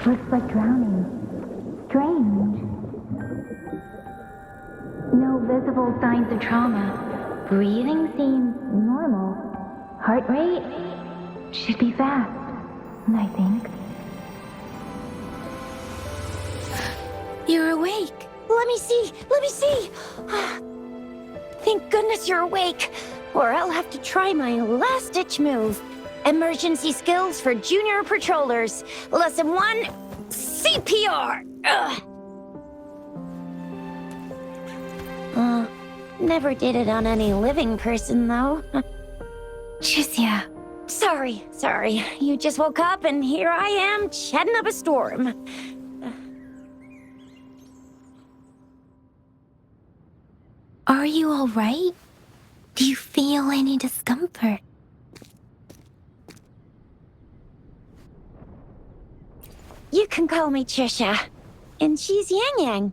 Looks like drowning. Strange. No visible signs of trauma. Breathing seems normal. Heart rate should be fast, I think. You're awake. Let me see! Let me see! Thank goodness you're awake, or I'll have to try my last-ditch move. Emergency skills for junior patrollers. Lesson 1, CPR! Never did it on any living person, though. Chixia. Sorry. You just woke up, and here I am, chatting up a storm. Are you all right? Do you feel any discomfort? You can call me Trisha, and she's Yang Yang.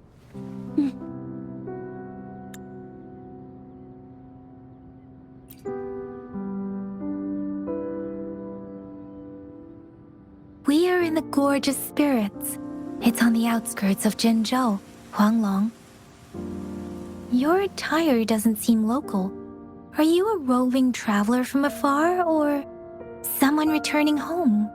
We are in the Gorges Spirits. It's on the outskirts of Jinzhou, Huanglong. Your attire doesn't seem local. Are you a roving traveler from afar, or someone returning home?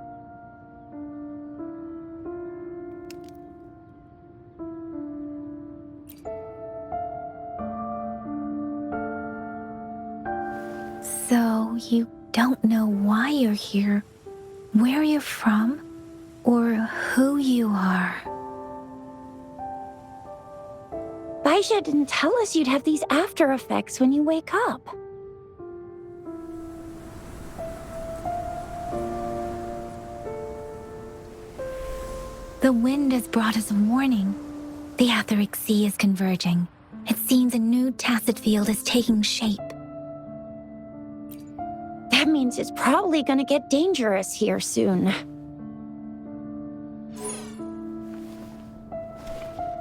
So, you don't know why you're here, where you're from, or who you are. Baizhi didn't tell us you'd have these after effects when you wake up. The wind has brought us a warning. The Etheric Sea is converging. It seems a new Tacet field is taking shape. That means it's probably gonna get dangerous here soon.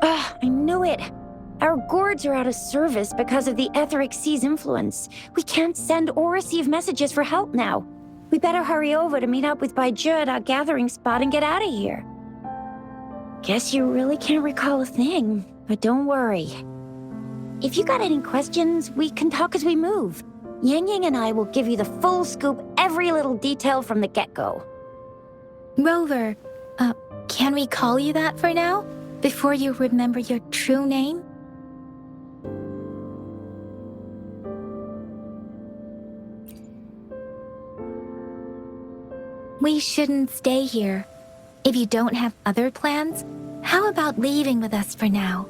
I knew it! Our gourds are out of service because of the Etheric Sea's influence. We can't send or receive messages for help now. We better hurry over to meet up with Baizhi at our gathering spot and get out of here. Guess you really can't recall a thing, but don't worry. If you got any questions, we can talk as we move. Yang Yang and I will give you the full scoop, every little detail from the get-go. Rover, can we call you that for now? Before you remember your true name? We shouldn't stay here. If you don't have other plans, how about leaving with us for now?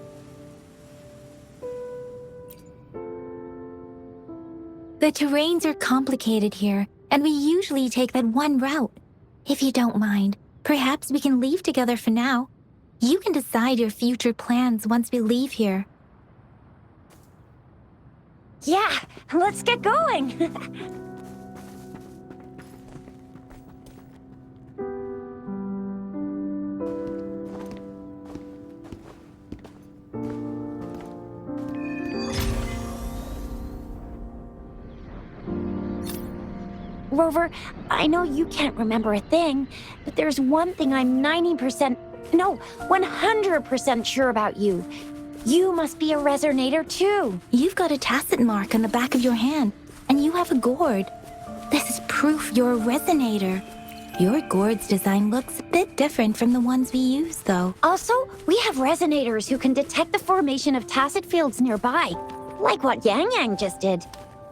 The terrains are complicated here, and we usually take that one route. If you don't mind, perhaps we can leave together for now. You can decide your future plans once we leave here. Yeah, let's get going! Rover, I know you can't remember a thing, but there's one thing I'm 100% sure about you. You must be a resonator too. You've got a Tacet mark on the back of your hand, and you have a gourd. This is proof you're a resonator. Your gourd's design looks a bit different from the ones we use, though. Also, we have resonators who can detect the formation of Tacet fields nearby, like what Yang Yang just did.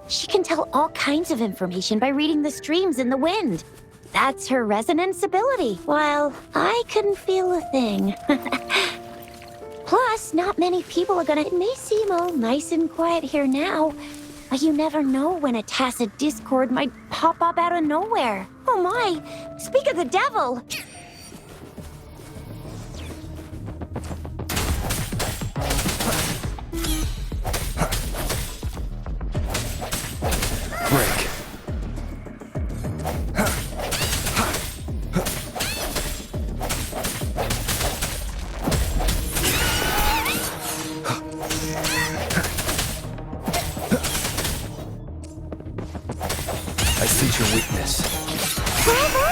She can tell all kinds of information by reading the streams in the wind. That's her resonance ability, while I couldn't feel a thing. Plus, not many people are gonna... It may seem all nice and quiet here now, but you never know when a Tacet discord might pop up out of nowhere. Oh my! Speak of the devil! Break. I sense your weakness. Bravo!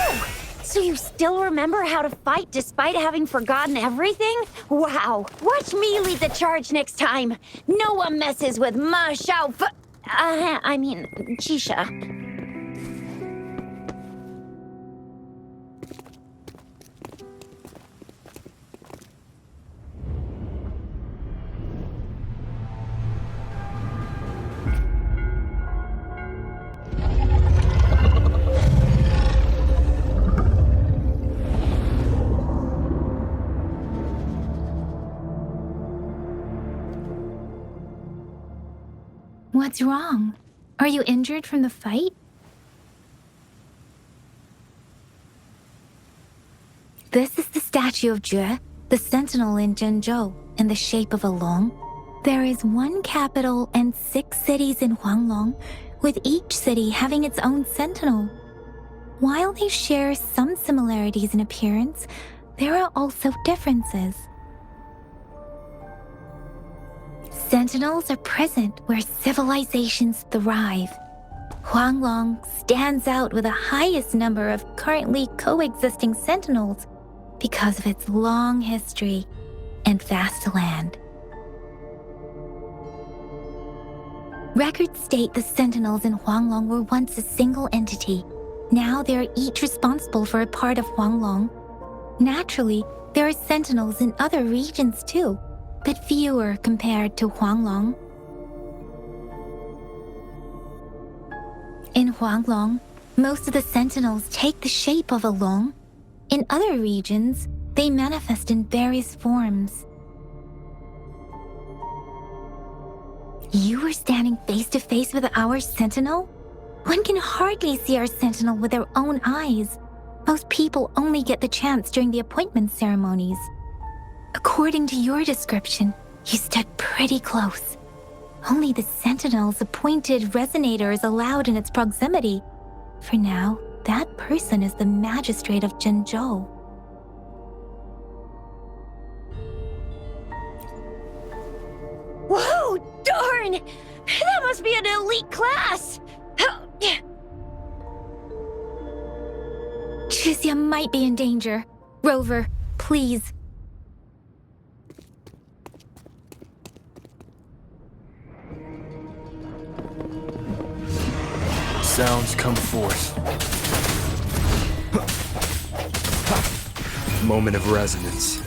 So you still remember how to fight despite having forgotten everything? Wow. Watch me lead the charge next time. No one messes with Marche. Chisha. What's wrong? Are you injured from the fight? This is the statue of Jue, the sentinel in Jinzhou, in the shape of a long. There is one capital and 6 cities in Huanglong, with each city having its own sentinel. While they share some similarities in appearance, there are also differences. Sentinels are present where civilizations thrive. Huanglong stands out with the highest number of currently coexisting sentinels because of its long history and vast land. Records state the sentinels in Huanglong were once a single entity. Now they are each responsible for a part of Huanglong. Naturally, there are sentinels in other regions too, but fewer compared to Huanglong. In Huanglong, most of the sentinels take the shape of a long. In other regions, they manifest in various forms. You were standing face to face with our sentinel? One can hardly see our sentinel with their own eyes. Most people only get the chance during the appointment ceremonies. According to your description, you stood pretty close. Only the sentinel's appointed resonator is allowed in its proximity. For now, that person is the magistrate of Jinzhou. Whoa, darn! That must be an elite class! Chixia might be in danger. Rover, please. Sounds come forth. Moment of resonance.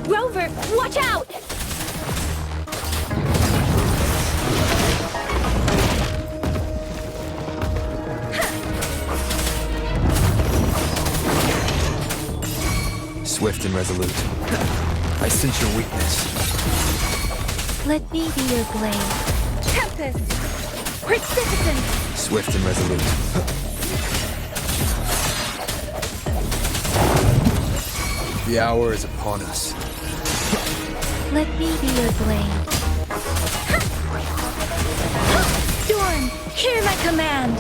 Rover, watch out! Swift and resolute. I sense your weakness. Let me be your blade. Tempest! Precipitant! Swift and resolute. The hour is upon us. Let me be your blade. Storm, hear my command!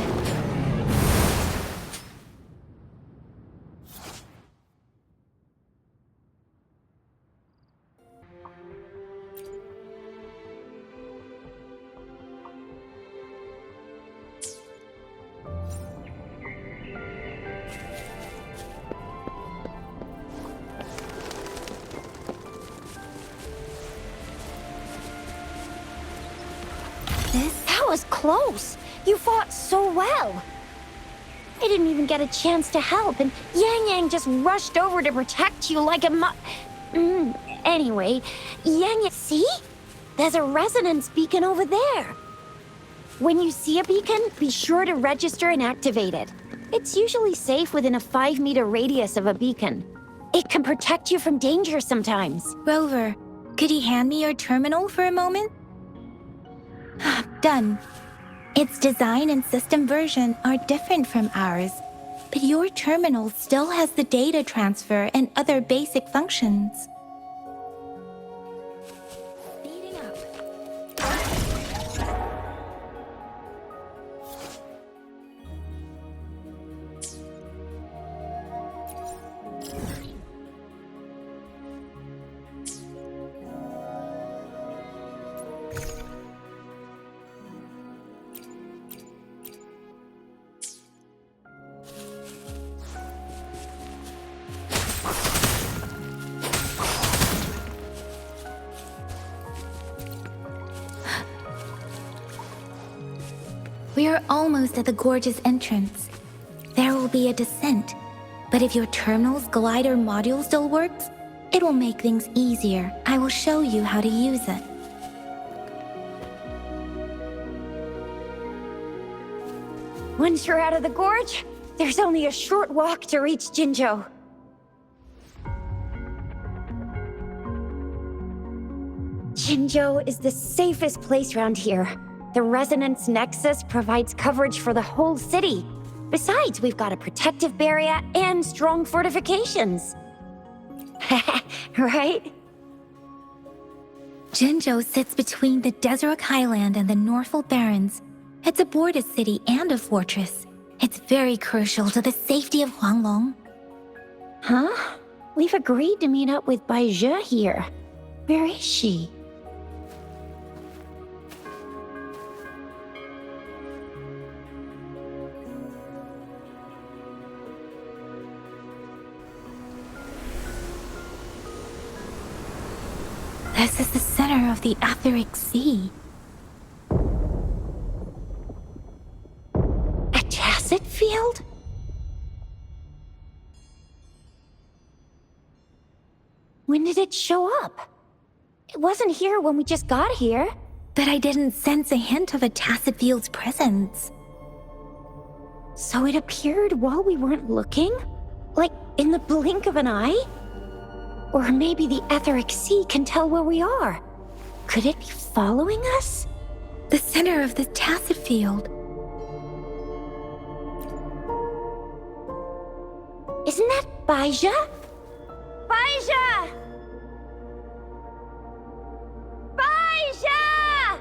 That was close. You fought so well. I didn't even get a chance to help, and Yang just rushed over to protect you like a Anyway, Yang, see? There's a resonance beacon over there. When you see a beacon, be sure to register and activate it. It's usually safe within a 5-meter radius of a beacon. It can protect you from danger sometimes. Rover, could you hand me your terminal for a moment? Done. Its design and system version are different from ours, but your terminal still has the data transfer and other basic functions. Speeding up. We are almost at the Gorges entrance. There will be a descent, but if your terminal's glider module still works, it will make things easier. I will show you how to use it. Once you're out of the gorge, there's only a short walk to reach Jinzhou. Jinzhou is the safest place around here. The Resonance Nexus provides coverage for the whole city. Besides, we've got a protective barrier and strong fortifications. Right? Jinzhou sits between the Desert Highland and the Northful Barrens. It's a border city and a fortress. It's very crucial to the safety of Huanglong. Huh? We've agreed to meet up with Baizhi here. Where is she? This is the center of the Etheric Sea. A Tacet field? When did it show up? It wasn't here when we just got here. But I didn't sense a hint of a Tacet field's presence. So it appeared while we weren't looking? Like in the blink of an eye? Or maybe the Etheric Sea can tell where we are. Could it be following us? The center of the Tacet field. Isn't that Baizhi? Baizhi! Baizhi!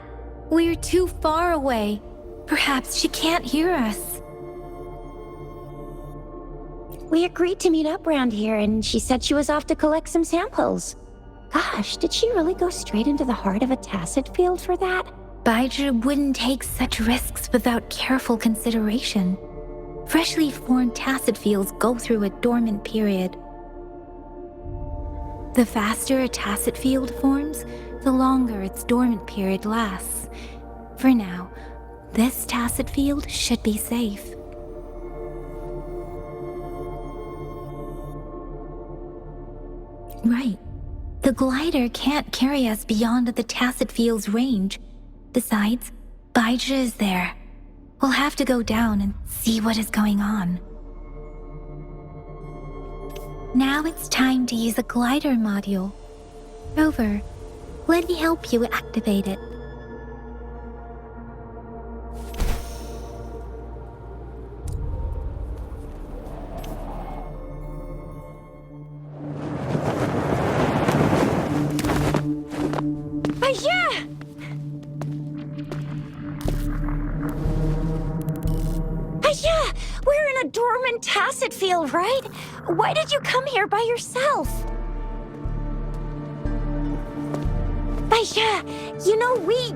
We're too far away. Perhaps she can't hear us. We agreed to meet up around here, and she said she was off to collect some samples. Gosh, did she really go straight into the heart of a Tacet field for that? Baizhi wouldn't take such risks without careful consideration. Freshly formed Tacet fields go through a dormant period. The faster a Tacet field forms, the longer its dormant period lasts. For now, this Tacet field should be safe. Right. The glider can't carry us beyond the Tacet field's range. Besides, Baizhi is there. We'll have to go down and see what is going on. Now it's time to use a glider module. Rover, let me help you activate it. We're in a dormant Tacet field, right? Why did you come here by yourself? Baizhi, you know we...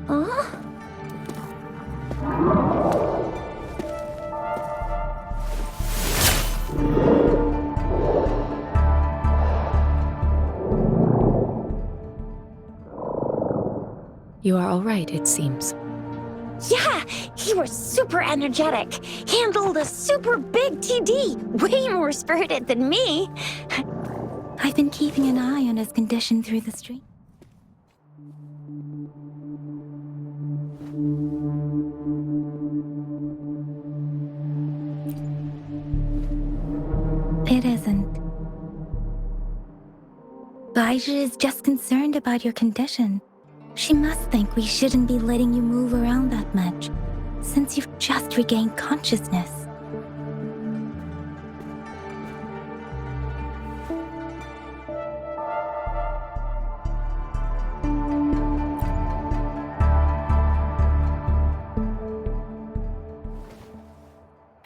Huh? You are all right, it seems. Yeah, he was super energetic. Handled a super big TD. Way more spirited than me. I've been keeping an eye on his condition through the stream. It isn't. Baizhi is just concerned about your condition. She must think we shouldn't be letting you move around that much, since you've just regained consciousness.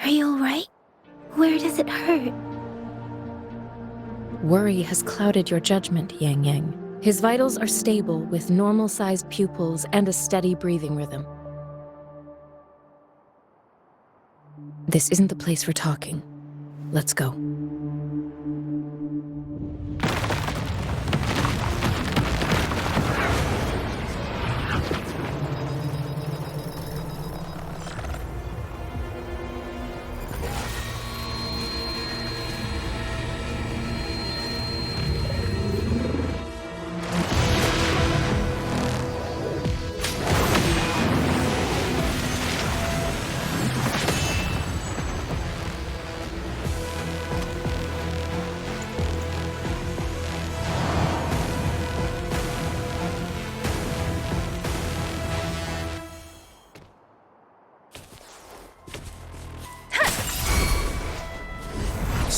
Are you alright? Where does it hurt? Worry has clouded your judgment, Yang Yang. His vitals are stable with normal-sized pupils and a steady breathing rhythm. This isn't the place for talking. Let's go.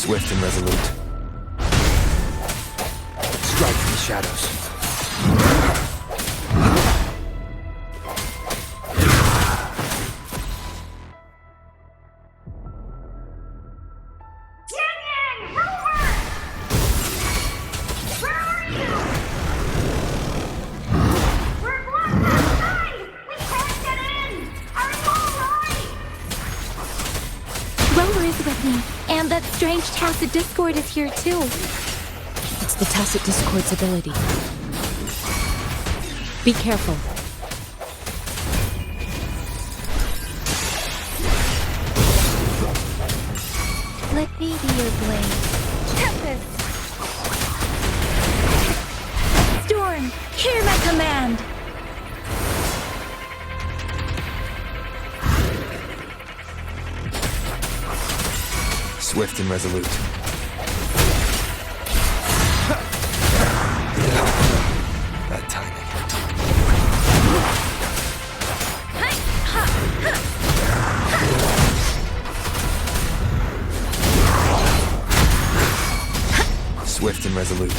Swift and resolute. Strike from the shadows. And that strange Tacet Discord is here too. It's the Tacet Discord's ability. Be careful. Let me be your blade. Tempest! Storm, hear my command! Swift and resolute. That timing. Swift and resolute.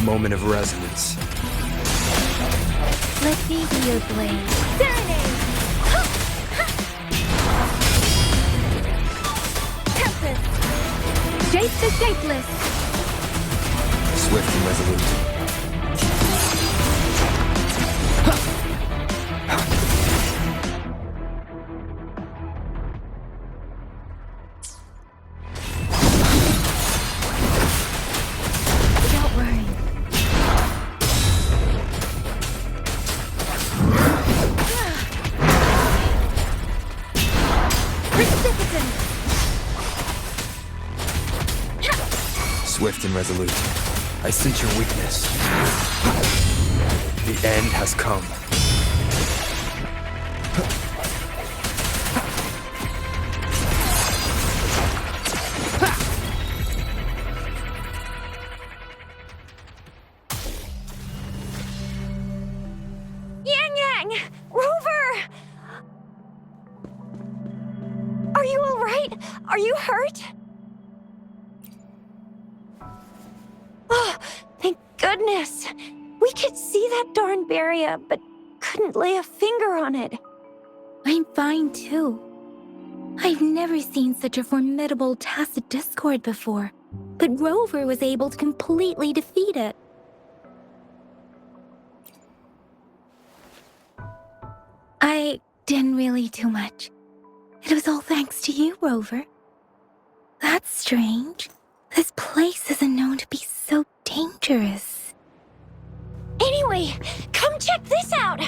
Moment of resonance. Let me be your blade. Serenade! Tempest! Shape the shapeless! Swift and resolute. Don't worry. Swift and resolute. I sense your weakness. The end has come. Yang! Rover! Are you alright? Are you hurt? Oh, thank goodness. We could see that darn barrier, but couldn't lay a finger on it. I'm fine too. I've never seen such a formidable Tacet Discord before, but Rover was able to completely defeat it. I didn't really do much. It was all thanks to you, Rover. That's strange. This place isn't known to be so dangerous. Anyway, come check this out!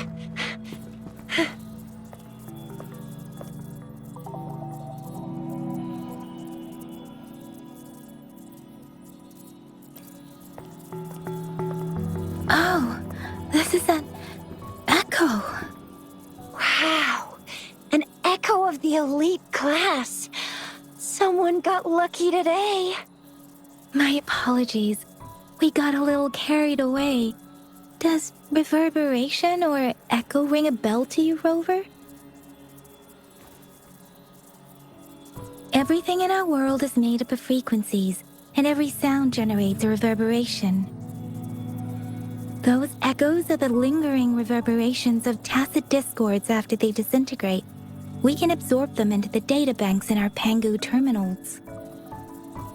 Oh, this is an echo. Wow, an echo of the elite class. Someone got lucky today. My apologies. We got a little carried away. Does reverberation or echo ring a bell to you, Rover? Everything in our world is made up of frequencies, and every sound generates a reverberation. Those echoes are the lingering reverberations of Tacet Discords after they disintegrate. We can absorb them into the databanks in our Pangu terminals.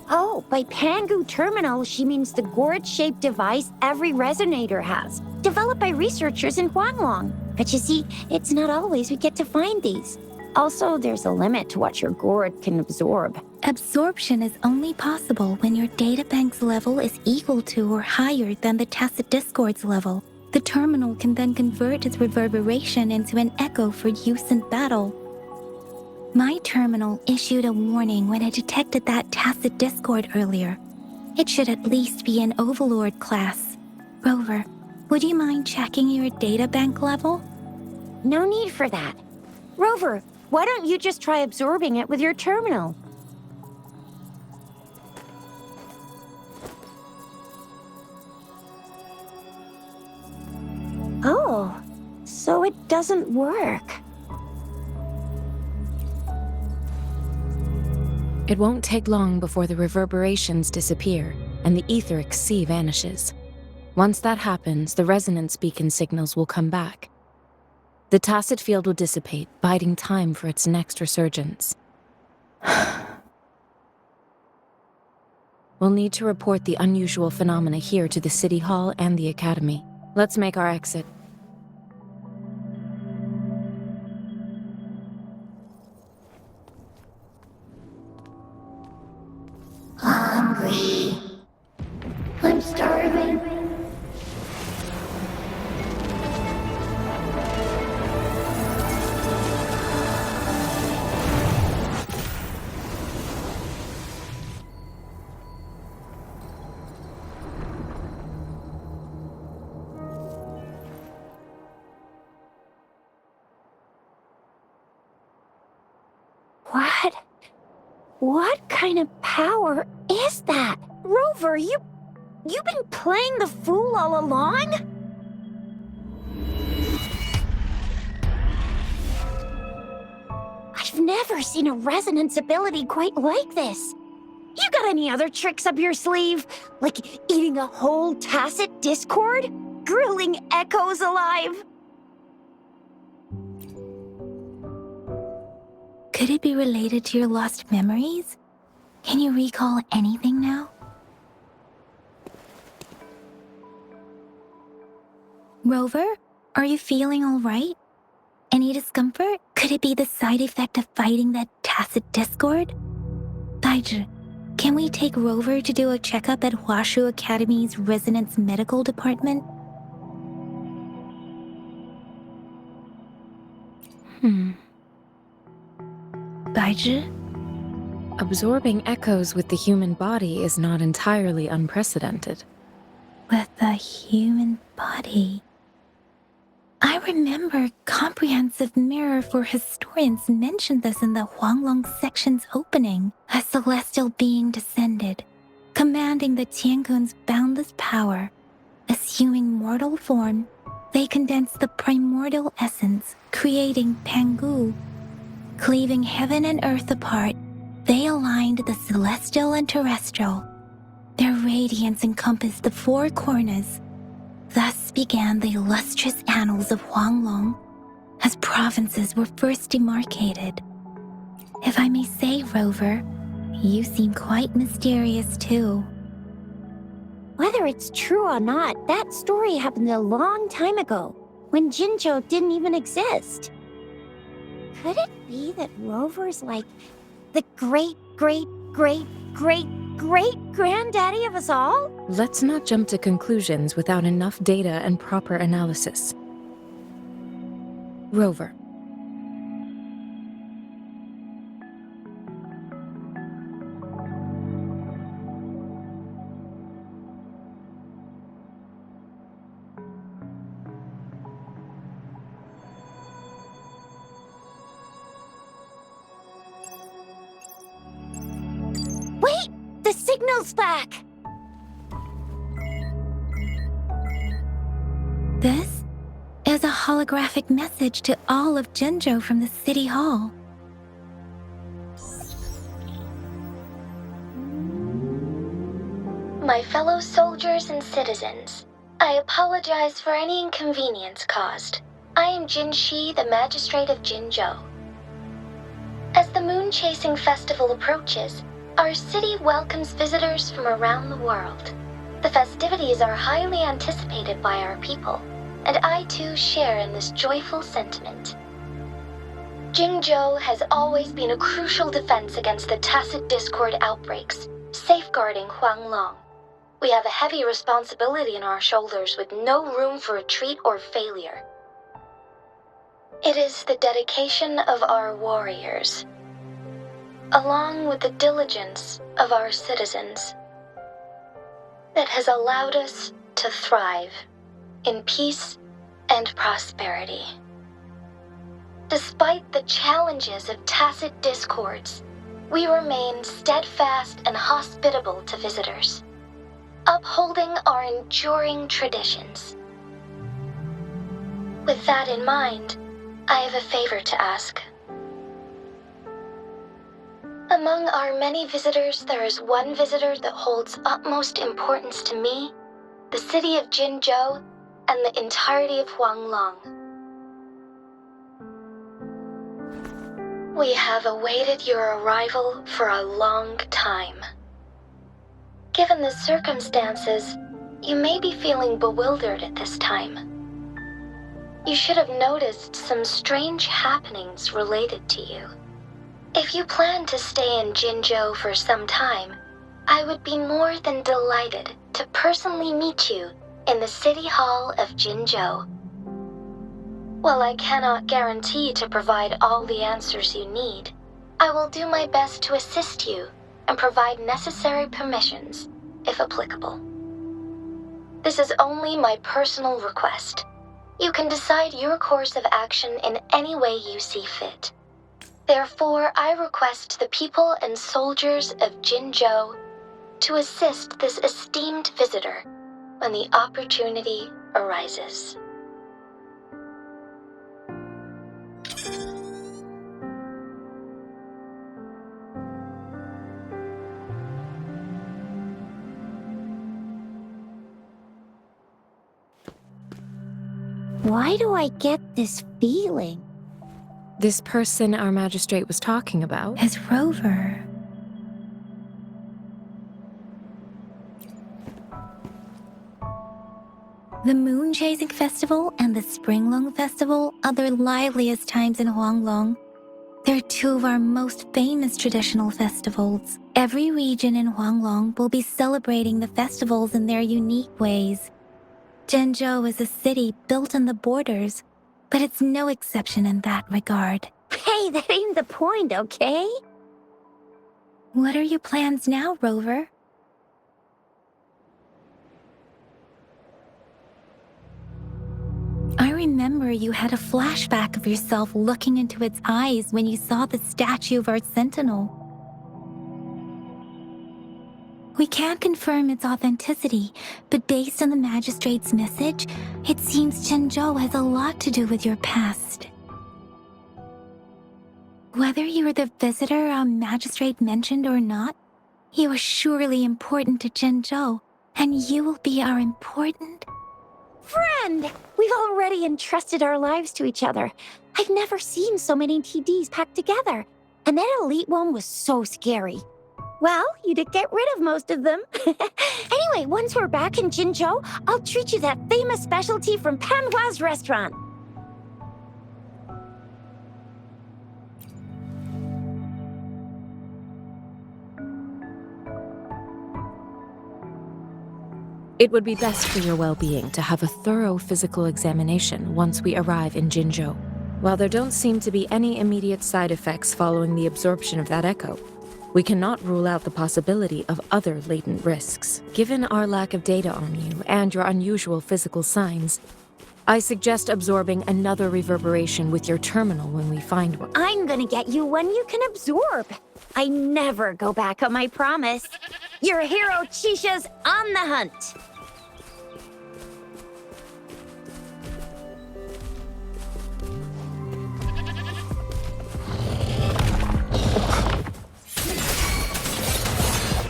Oh, by Pangu terminal, she means the gourd-shaped device every resonator has, developed by researchers in Huanglong. But you see, it's not always we get to find these. Also, there's a limit to what your gourd can absorb. Absorption is only possible when your databank's level is equal to or higher than the Tacet Discord's level. The terminal can then convert its reverberation into an echo for use in battle. My terminal issued a warning when it detected that Tacet Discord earlier. It should at least be an Overlord class. Rover, would you mind checking your data bank level? No need for that. Rover, why don't you just try absorbing it with your terminal? Oh, so it doesn't work. It won't take long before the reverberations disappear and the etheric sea vanishes. Once that happens, the resonance beacon signals will come back. The Tacet field will dissipate, biding time for its next resurgence. We'll need to report the unusual phenomena here to the City Hall and the Academy. Let's make our exit. Hungry. I'm starving. What kind of power is that? Rover, you've been playing the fool all along? I've never seen a resonance ability quite like this. You got any other tricks up your sleeve? Like eating a whole Tacet Discord? Grilling echoes alive? Could it be related to your lost memories? Can you recall anything now? Rover, are you feeling all right? Any discomfort? Could it be the side effect of fighting that Tacet Discord? Baizhi, can we take Rover to do a checkup at Huashu Academy's Resonance Medical Department? Baizhi? Absorbing echoes with the human body is not entirely unprecedented. With the human body. I remember Comprehensive Mirror for Historians mentioned this in the Huanglong section's opening. A celestial being descended, commanding the Tiankun's boundless power. Assuming mortal form, they condensed the primordial essence, creating Pangu. Cleaving heaven and earth apart, they aligned the celestial and terrestrial. Their radiance encompassed the four corners. Thus began the illustrious annals of Huanglong, as provinces were first demarcated. If I may say, Rover, you seem quite mysterious too. Whether it's true or not, that story happened a long time ago, when Jinzhou didn't even exist. Could it be that Rover's like the great-great-great-great-great-granddaddy of us all? Let's not jump to conclusions without enough data and proper analysis. Rover. Wait! The signal's back! This is a holographic message to all of Jinzhou from the City Hall. My fellow soldiers and citizens, I apologize for any inconvenience caused. I am Jinshi, the Magistrate of Jinzhou. As the Moon-Chasing Festival approaches, our city welcomes visitors from around the world. The festivities are highly anticipated by our people, and I too share in this joyful sentiment. Jinzhou has always been a crucial defense against the Tacet Discord outbreaks, safeguarding Huanglong. We have a heavy responsibility on our shoulders with no room for retreat or failure. It is the dedication of our warriors, along with the diligence of our citizens, that has allowed us to thrive in peace and prosperity. Despite the challenges of Tacet discords, we remain steadfast and hospitable to visitors, upholding our enduring traditions. With that in mind, I have a favor to ask. Among our many visitors, there is one visitor that holds utmost importance to me, the city of Jinzhou, and the entirety of Huanglong. We have awaited your arrival for a long time. Given the circumstances, you may be feeling bewildered at this time. You should have noticed some strange happenings related to you. If you plan to stay in Jinzhou for some time, I would be more than delighted to personally meet you in the City Hall of Jinzhou. While I cannot guarantee to provide all the answers you need, I will do my best to assist you and provide necessary permissions, if applicable. This is only my personal request. You can decide your course of action in any way you see fit. Therefore, I request the people and soldiers of Jinzhou to assist this esteemed visitor when the opportunity arises. Why do I get this feeling? This person our magistrate was talking about? As Rover. The Moon Chasing Festival and the Springlong Festival are the liveliest times in Huanglong. They're two of our most famous traditional festivals. Every region in Huanglong will be celebrating the festivals in their unique ways. Jinzhou is a city built on the borders, but it's no exception in that regard. Hey, that ain't the point, okay? What are your plans now, Rover? I remember you had a flashback of yourself looking into its eyes when you saw the statue of our sentinel. We can't confirm its authenticity, but based on the magistrate's message, it seems Jinzhou has a lot to do with your past. Whether you are the visitor our magistrate mentioned or not, you are surely important to Jinzhou, and you will be our important Friend! We've already entrusted our lives to each other. I've never seen so many TDs packed together, and that elite one was so scary. Well, you did get rid of most of them. Anyway, once we're back in Jinzhou, I'll treat you that famous specialty from Panhua's restaurant. It would be best for your well-being to have a thorough physical examination once we arrive in Jinzhou. While there don't seem to be any immediate side effects following the absorption of that echo, we cannot rule out the possibility of other latent risks. Given our lack of data on you and your unusual physical signs, I suggest absorbing another reverberation with your terminal when we find one. I'm gonna get you one you can absorb. I never go back on my promise. Your hero Chisha's on the hunt.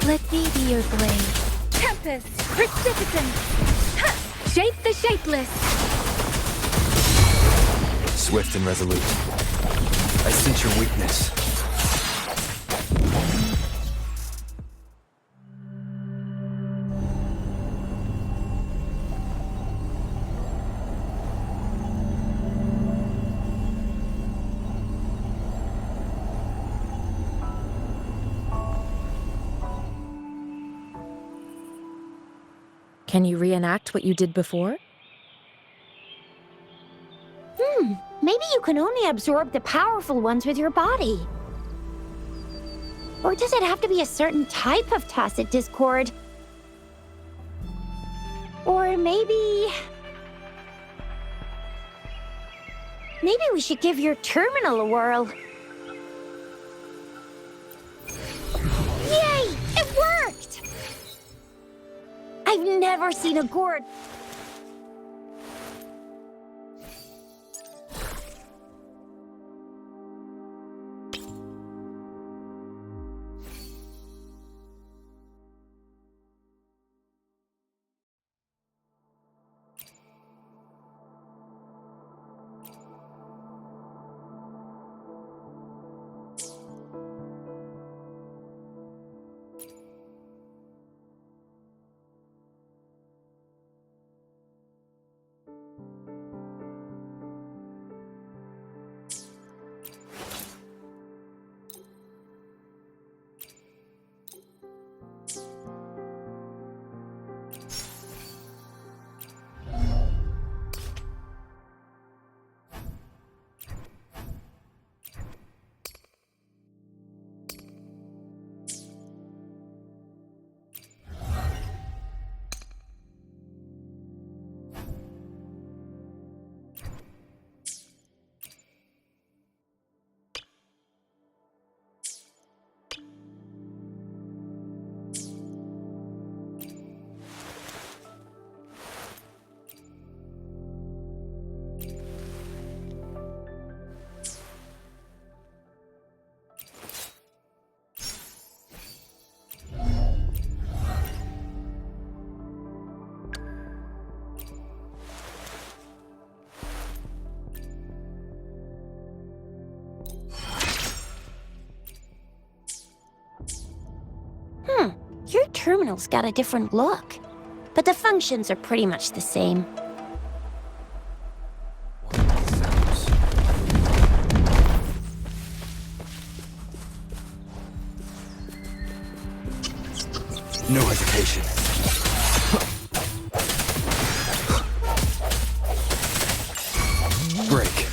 Let me be your blade. Tempest, Precipitance! Ha! Shape the shapeless! Swift and resolute. I sense your weakness. Can you reenact what you did before? Maybe you can only absorb the powerful ones with your body. Or does it have to be a certain type of Tacet discord? Or maybe we should give your terminal a whirl. Yay! It worked! I've never seen a gourd. Your terminal's got a different look, but the functions are pretty much the same. No hesitation. Break.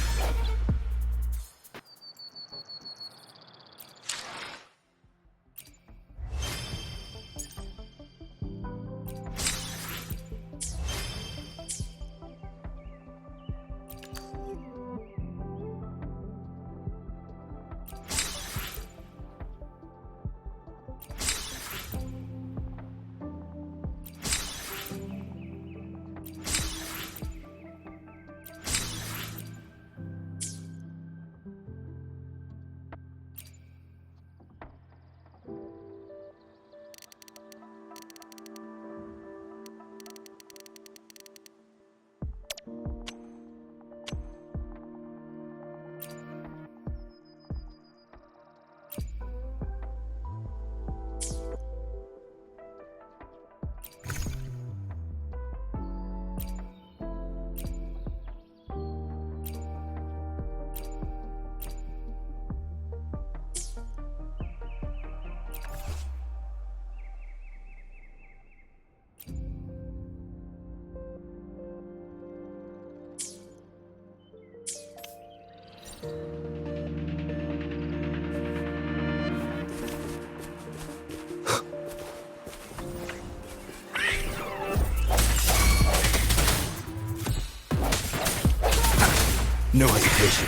No hesitation.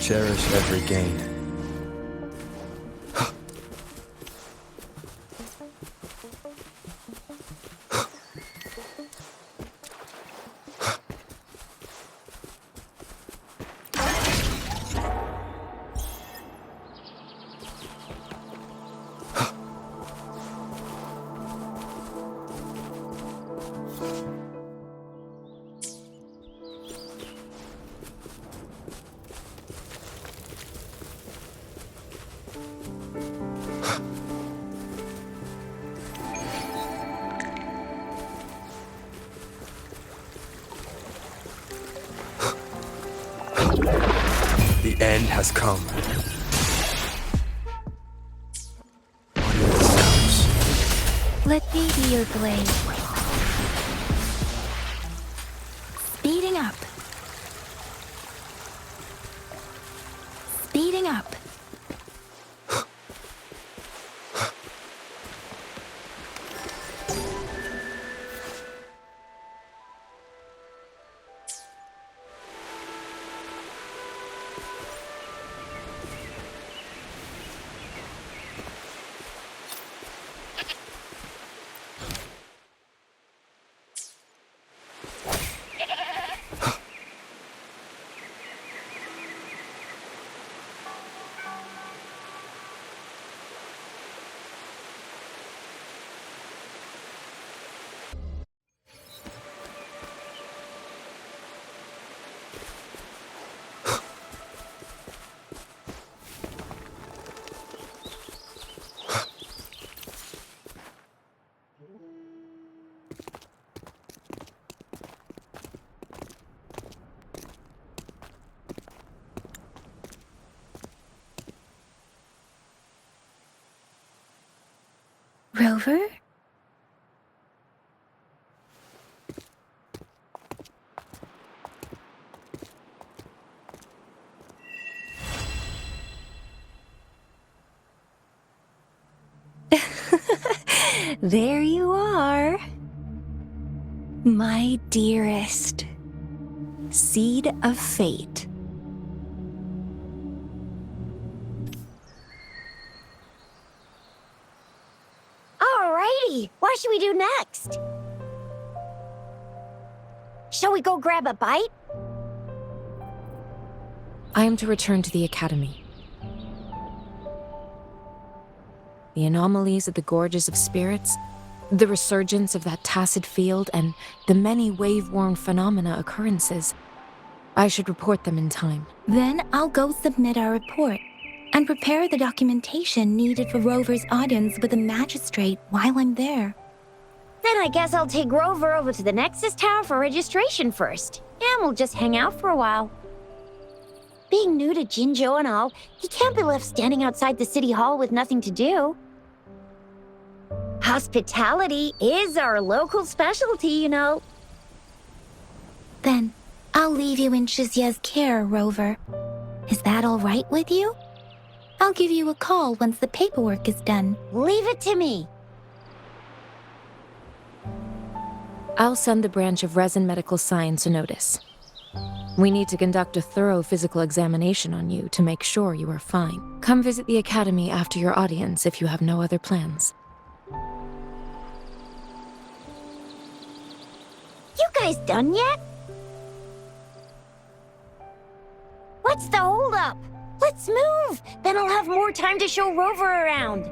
Cherish every gain. The end has come. Let me be your blade. up. Speeding up. Rover? There you are. My dearest. Seed of fate. Alrighty, what should we do next? Shall we go grab a bite? I am to return to the Academy. The anomalies of the Gorges of Spirits, the resurgence of that Tacet field, and the many wave-worn phenomena occurrences. I should report them in time. Then I'll go submit our report and prepare the documentation needed for Rover's audience with the magistrate while I'm there. Then I guess I'll take Rover over to the Nexus Tower for registration first, and we'll just hang out for a while. Being new to Jinzhou and all, he can't be left standing outside the city hall with nothing to do. Hospitality is our local specialty, you know. Then I'll leave you in Shizye's care, Rover. Is that all right with you? I'll give you a call once the paperwork is done. Leave it to me. I'll send the branch of Resin Medical Science a notice. We need to conduct a thorough physical examination on you to make sure you are fine. Come visit the Academy after your audience if you have no other plans. You guys done yet? What's the holdup? Let's move! Then I'll have more time to show Rover around.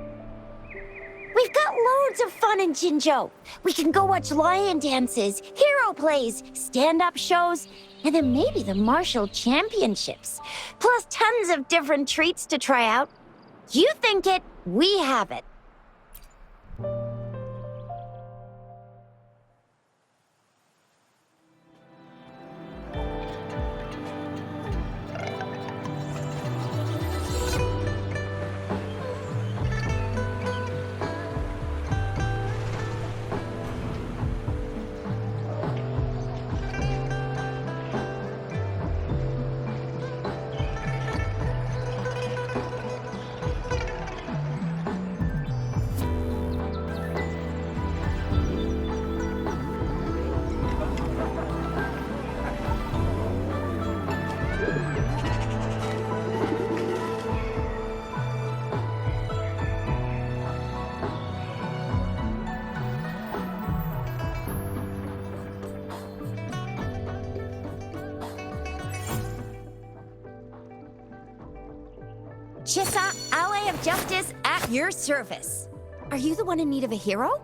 We've got loads of fun in Jinzhou. We can go watch lion dances, hero plays, stand-up shows, and then maybe the martial championships. Plus tons of different treats to try out. You think it, we have it. Chisa, ally of justice, at your service. Are you the one in need of a hero?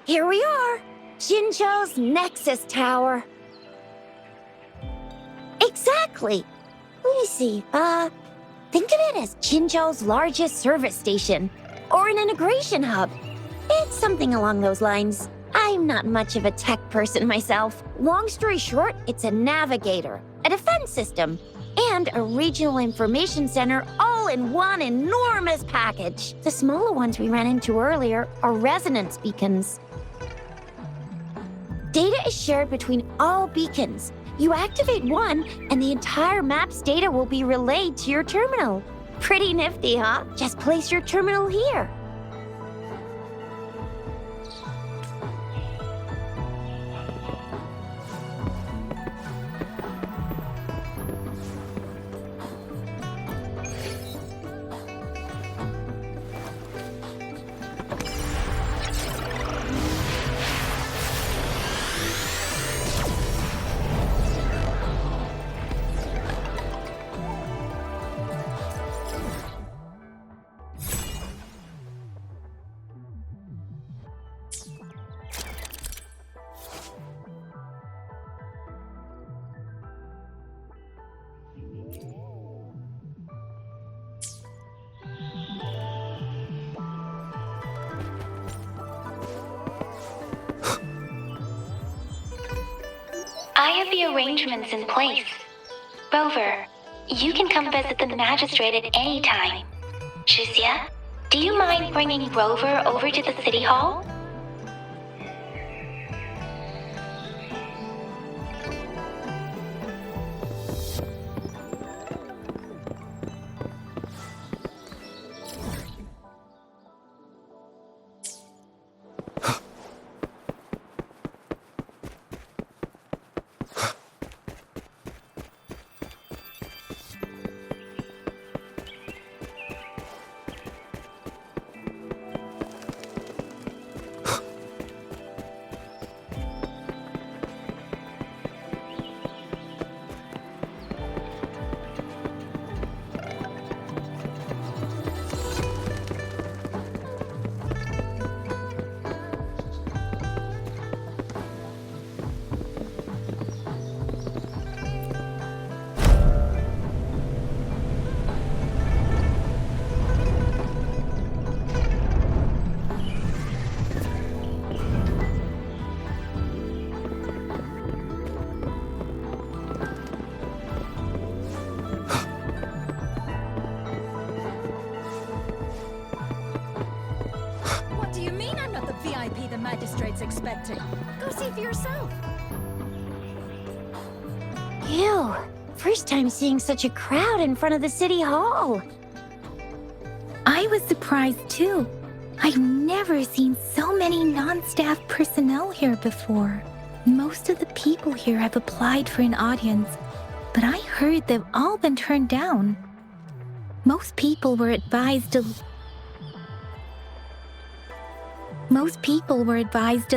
here we are. Jinzhou's Nexus Tower. Exactly. Let me see. Think of it as Jinzhou's largest service station, or an integration hub. It's something along those lines. I'm not much of a tech person myself. Long story short, it's a navigator, a defense system, and a regional information center all in one enormous package. The smaller ones we ran into earlier are resonance beacons. Data is shared between all beacons. You activate one, and the entire map's data will be relayed to your terminal. Pretty nifty, huh? Just place your terminal here. I have the arrangements in place. Rover, you can come visit the magistrate at any time. Shuzia, do you mind bringing Rover over to the city hall? Magistrate's expecting. Go see for yourself. Ew. First time seeing such a crowd in front of the city hall. I was surprised too. I've never seen so many non-staff personnel here before. Most of the people here have applied for an audience, but I heard they've all been turned down. Most people were advised to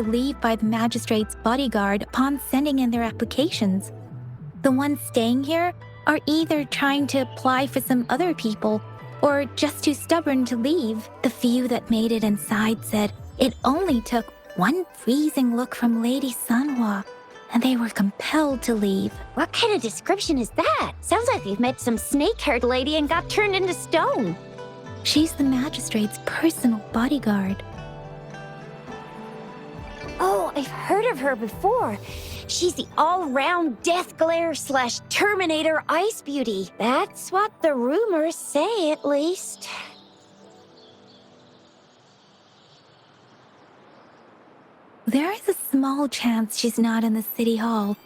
leave by the magistrate's bodyguard upon sending in their applications. The ones staying here are either trying to apply for some other people or just too stubborn to leave. The few that made it inside said it only took one freezing look from Lady Sanhua, and they were compelled to leave. What kind of description is that? Sounds like we've met some snake-haired lady and got turned into stone. She's the magistrate's personal bodyguard. Oh, I've heard of her before. She's the all-round Death Glare / Terminator Ice Beauty. That's what the rumors say, at least. There is a small chance she's not in the city hall,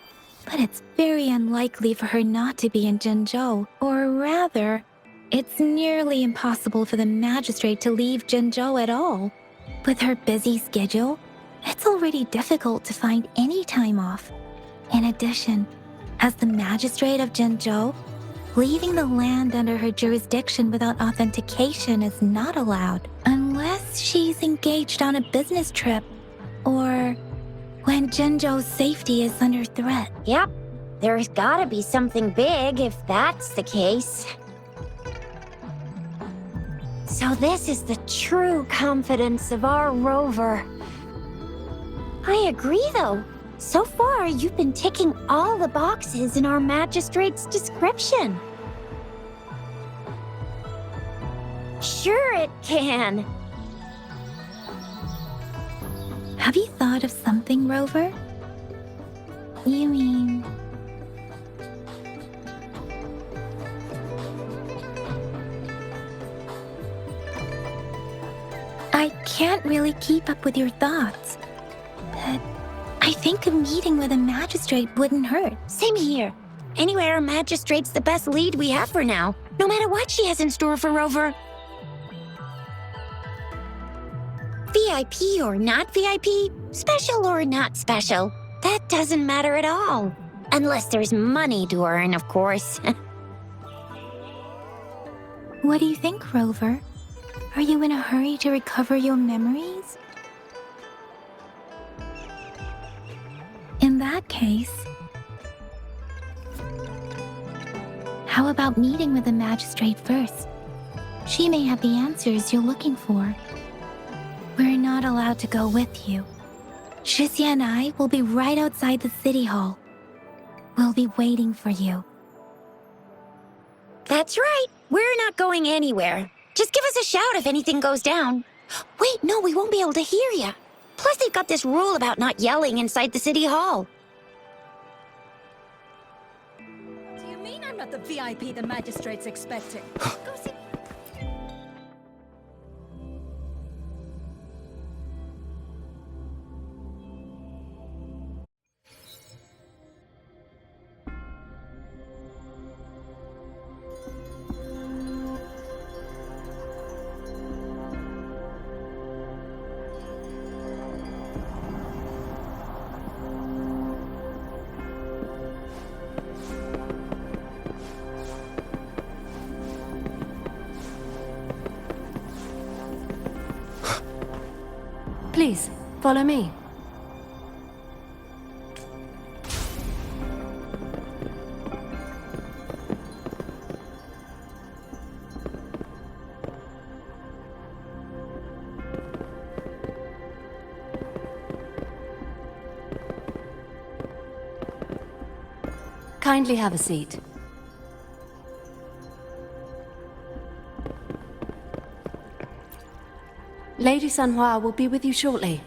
but it's very unlikely for her not to be in Jinzhou. Or rather, it's nearly impossible for the magistrate to leave Jinzhou at all. With her busy schedule, it's already difficult to find any time off. In addition, as the magistrate of Jinzhou, leaving the land under her jurisdiction without authentication is not allowed, unless she's engaged on a business trip, or when Jinzhou's safety is under threat. Yep, there's gotta be something big if that's the case. So this is the true confidence of our rover. I agree, though. So far, you've been ticking all the boxes in our magistrate's description. Sure it can. Have you thought of something, Rover? You mean... I can't really keep up with your thoughts, but I think a meeting with a magistrate wouldn't hurt. Same here. Anyway, our magistrate's the best lead we have for now, no matter what she has in store for Rover. VIP or not VIP, special or not special, that doesn't matter at all. Unless there's money to earn, of course. What do you think, Rover? Are you in a hurry to recover your memories? In that case, how about meeting with the magistrate first? She may have the answers you're looking for. We're not allowed to go with you. Shixia and I will be right outside the city hall. We'll be waiting for you. That's right. We're not going anywhere. Just give us a shout if anything goes down. Wait, no, we won't be able to hear ya. Plus, they've got this rule about not yelling inside the city hall. Do you mean I'm not the VIP the magistrate's expecting? Go see. Please, follow me. Kindly have a seat. Lady Sanhua will be with you shortly.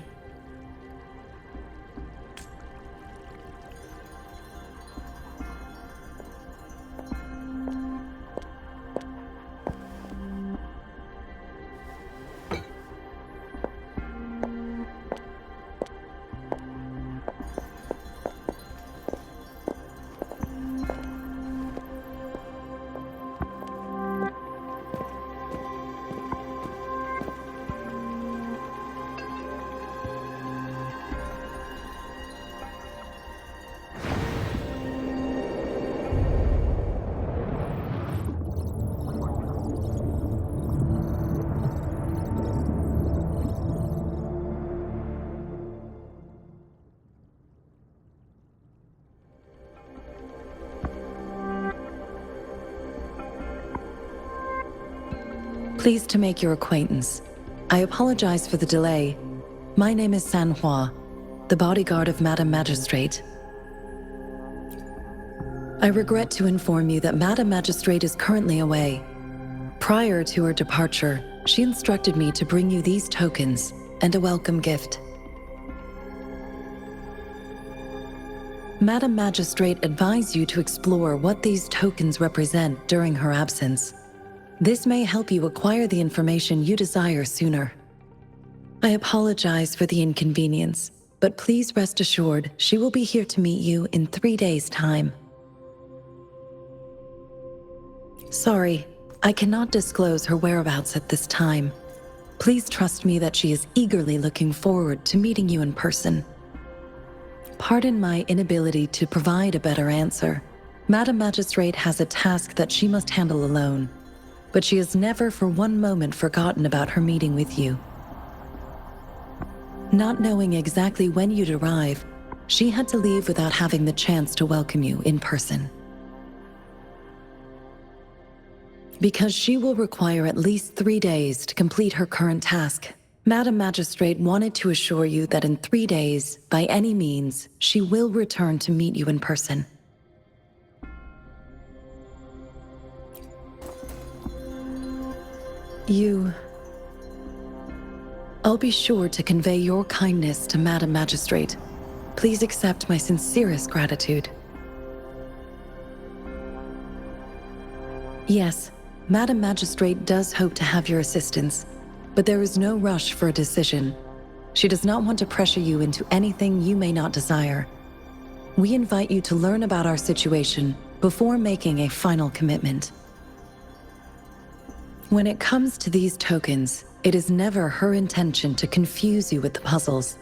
Pleased to make your acquaintance. I apologize for the delay. My name is Sanhua, the bodyguard of Madam Magistrate. I regret to inform you that Madam Magistrate is currently away. Prior to her departure, she instructed me to bring you these tokens and a welcome gift. Madam Magistrate advised you to explore what these tokens represent during her absence. This may help you acquire the information you desire sooner. I apologize for the inconvenience, but please rest assured she will be here to meet you in 3 days' time. Sorry, I cannot disclose her whereabouts at this time. Please trust me that she is eagerly looking forward to meeting you in person. Pardon my inability to provide a better answer. Madam Magistrate has a task that she must handle alone, but she has never for one moment forgotten about her meeting with you. Not knowing exactly when you'd arrive, she had to leave without having the chance to welcome you in person. Because she will require at least 3 days to complete her current task, Madam Magistrate wanted to assure you that in 3 days, by any means, she will return to meet you in person. I'll be sure to convey your kindness to Madam Magistrate. Please accept my sincerest gratitude. Yes, Madam Magistrate does hope to have your assistance, but there is no rush for a decision. She does not want to pressure you into anything you may not desire. We invite you to learn about our situation before making a final commitment. When it comes to these tokens, it is never her intention to confuse you with the puzzles.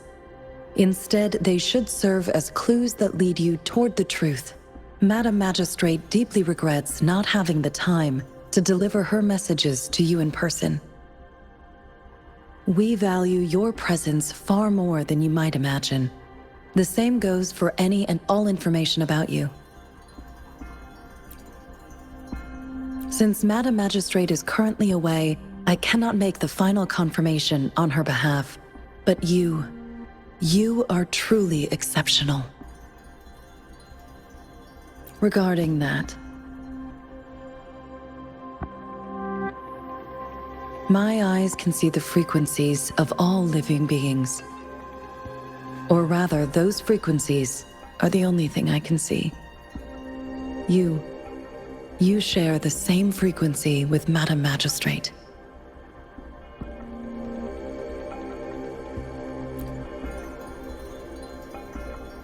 Instead, they should serve as clues that lead you toward the truth. Madam Magistrate deeply regrets not having the time to deliver her messages to you in person. We value your presence far more than you might imagine. The same goes for any and all information about you. Since Madam Magistrate is currently away, I cannot make the final confirmation on her behalf. But you are truly exceptional. Regarding that, my eyes can see the frequencies of all living beings. Or rather, those frequencies are the only thing I can see. You share the same frequency with Madam Magistrate.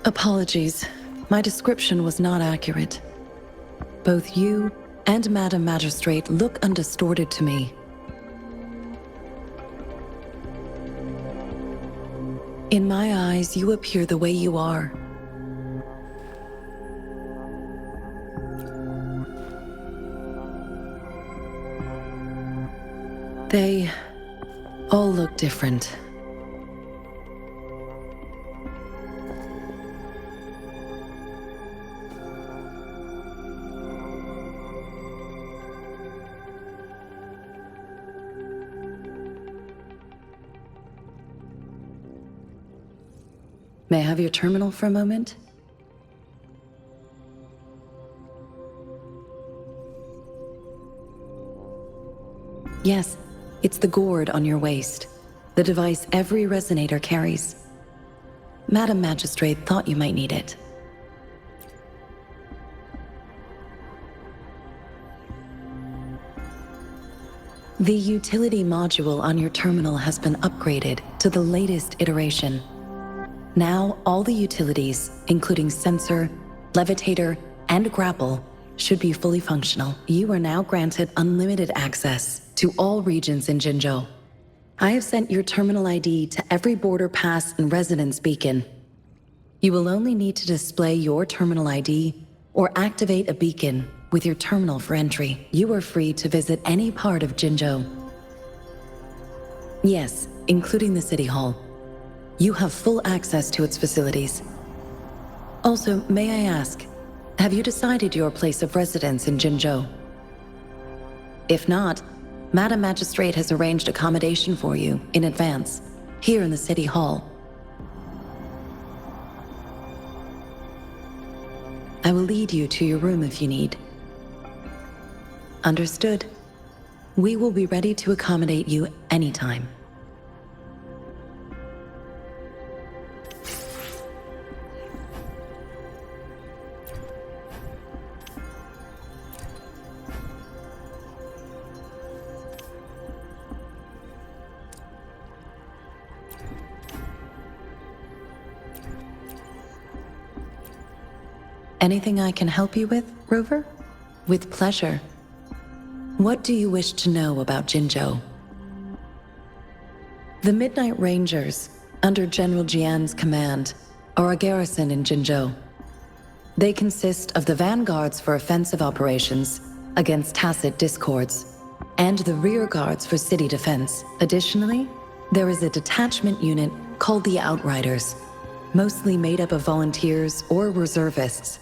Apologies, my description was not accurate. Both you and Madam Magistrate look undistorted to me. In my eyes, you appear the way you are. They all look different. May I have your terminal for a moment? Yes, it's the gourd on your waist, the device every resonator carries. Madam Magistrate thought you might need it. The utility module on your terminal has been upgraded to the latest iteration. Now, all the utilities, including sensor, levitator, and grapple, should be fully functional. You are now granted unlimited access to all regions in Jinzhou. I have sent your terminal ID to every border pass and residence beacon. You will only need to display your terminal ID or activate a beacon with your terminal for entry. You are free to visit any part of Jinzhou. Yes, including the City Hall. You have full access to its facilities. Also, may I ask, have you decided your place of residence in Jinzhou? If not, Madam Magistrate has arranged accommodation for you in advance, here in the City Hall. I will lead you to your room if you need. Understood. We will be ready to accommodate you anytime. Anything I can help you with, Rover? With pleasure. What do you wish to know about Jinzhou? The Midnight Rangers, under General Jian's command, are a garrison in Jinzhou. They consist of the vanguards for offensive operations against Tacet discords, and the rear guards for city defense. Additionally, there is a detachment unit called the Outriders, mostly made up of volunteers or reservists,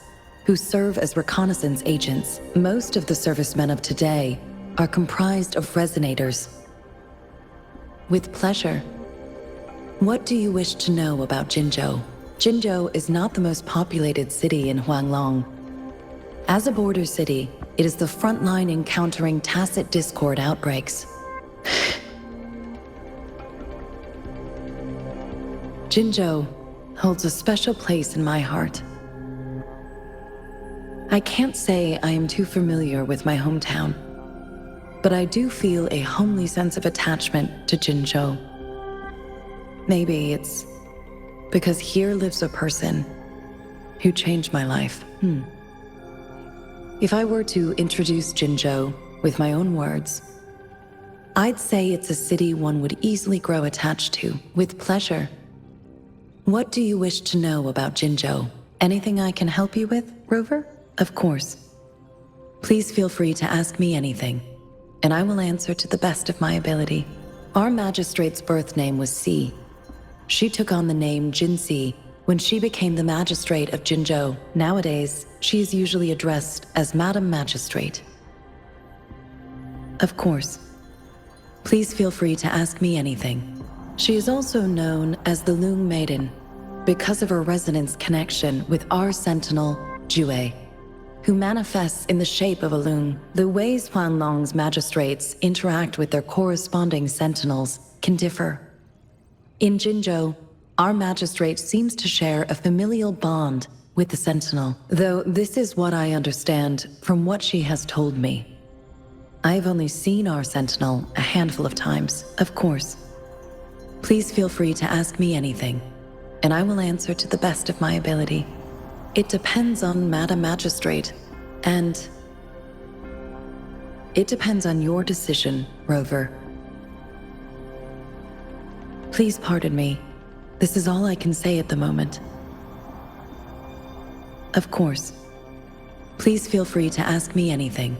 who serve as reconnaissance agents. Most of the servicemen of today are comprised of resonators. With pleasure. What do you wish to know about Jinzhou? Jinzhou is not the most populated city in Huanglong. As a border city, it is the front line in countering Tacet discord outbreaks. Jinzhou holds a special place in my heart. I can't say I am too familiar with my hometown, but I do feel a homely sense of attachment to Jinzhou. Maybe it's because here lives a person who changed my life. If I were to introduce Jinzhou with my own words, I'd say it's a city one would easily grow attached to, with pleasure. What do you wish to know about Jinzhou? Anything I can help you with, Rover? Of course. Please feel free to ask me anything, and I will answer to the best of my ability. Our magistrate's birth name was Si. She took on the name Jinsi when she became the magistrate of Jinzhou. Nowadays, she is usually addressed as Madam Magistrate. Of course. Please feel free to ask me anything. She is also known as the Loong Maiden because of her resonance connection with our sentinel, Jue, who manifests in the shape of a loong. The ways Huanglong's magistrates interact with their corresponding sentinels can differ. In Jinzhou, our magistrate seems to share a familial bond with the sentinel, though this is what I understand from what she has told me. I've only seen our sentinel a handful of times, of course. Please feel free to ask me anything, and I will answer to the best of my ability. It depends on Madam Magistrate, and it depends on your decision, Rover. Please pardon me. This is all I can say at the moment. Of course. Please feel free to ask me anything,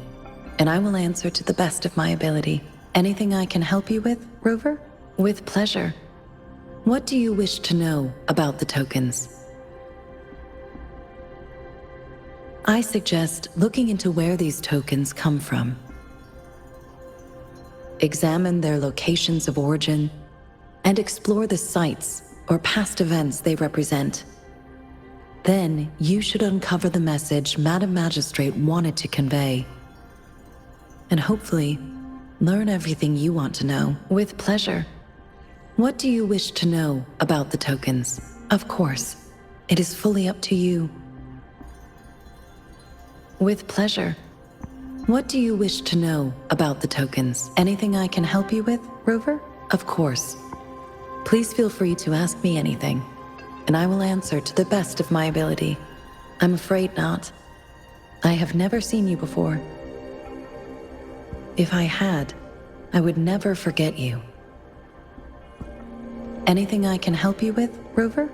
and I will answer to the best of my ability. Anything I can help you with, Rover? With pleasure. What do you wish to know about the tokens? I suggest looking into where these tokens come from. Examine their locations of origin, and explore the sites or past events they represent. Then you should uncover the message Madam Magistrate wanted to convey, and hopefully learn everything you want to know. With pleasure. What do you wish to know about the tokens? Of course, it is fully up to you. With pleasure. What do you wish to know about the tokens? Anything I can help you with, Rover? Of course. Please feel free to ask me anything, and I will answer to the best of my ability. I'm afraid not. I have never seen you before. If I had, I would never forget you. Anything I can help you with, Rover?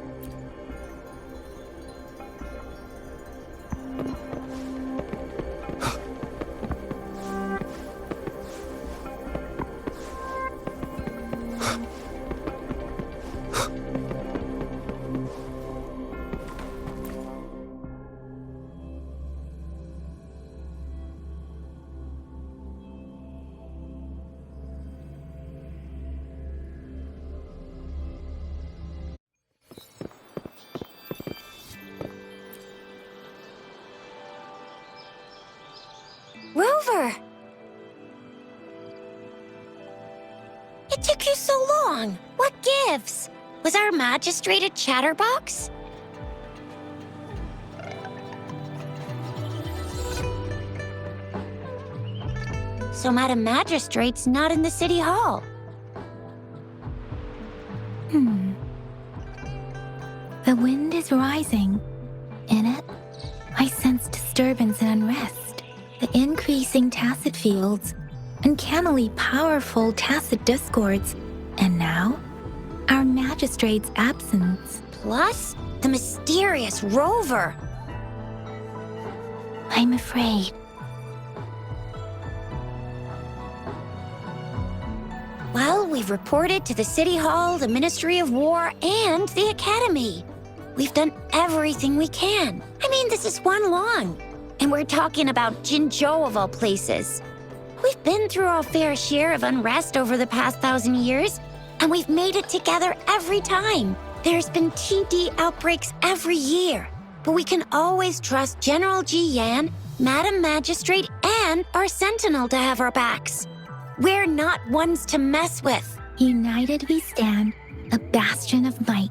Rover! It took you so long. What gives? Was our magistrate a chatterbox? So Madam Magistrate's not in the city hall. The wind is rising. In it, I sense disturbance and unrest. The increasing Tacet fields, uncannily powerful Tacet discords, and now, our magistrate's absence. Plus, the mysterious Rover. I'm afraid. Well, we've reported to the City Hall, the Ministry of War, and the Academy. We've done everything we can. I mean, this is Huanglong. And we're talking about Jinzhou of all places. We've been through our fair share of unrest over the past 1,000 years. And we've made it together every time. There's been TD outbreaks every year. But we can always trust General Ji Yan, Madam Magistrate, and our Sentinel to have our backs. We're not ones to mess with. United we stand, a bastion of might.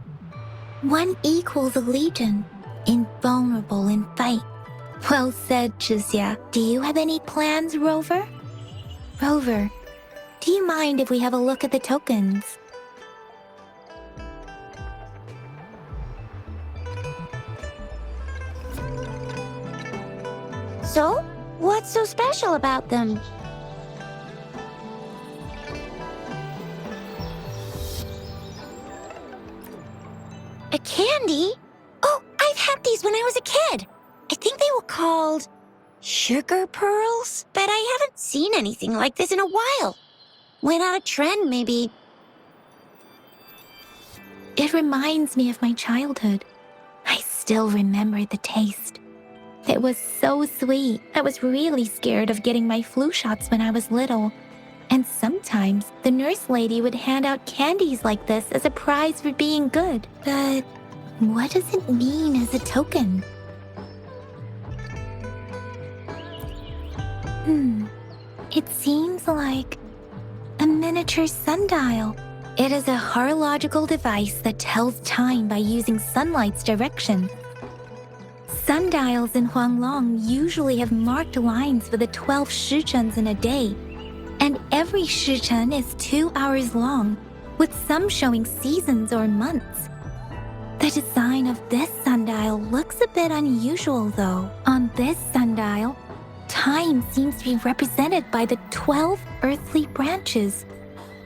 One equals a legion, invulnerable in fight. Well said, Chixia. Do you have any plans, Rover? Rover, do you mind if we have a look at the tokens? So, what's so special about them? A candy? Oh, I've had these when I was a kid. I think they were called sugar pearls, but I haven't seen anything like this in a while. Went out of trend, maybe. It reminds me of my childhood. I still remember the taste. It was so sweet. I was really scared of getting my flu shots when I was little. And sometimes the nurse lady would hand out candies like this as a prize for being good. But what does it mean as a token? It seems like a miniature sundial. It is a horological device that tells time by using sunlight's direction. Sundials in Huanglong usually have marked lines for the 12 shichens in a day, and every shichen is 2 hours long, with some showing seasons or months. The design of this sundial looks a bit unusual, though. On this sundial, time seems to be represented by the 12 earthly branches,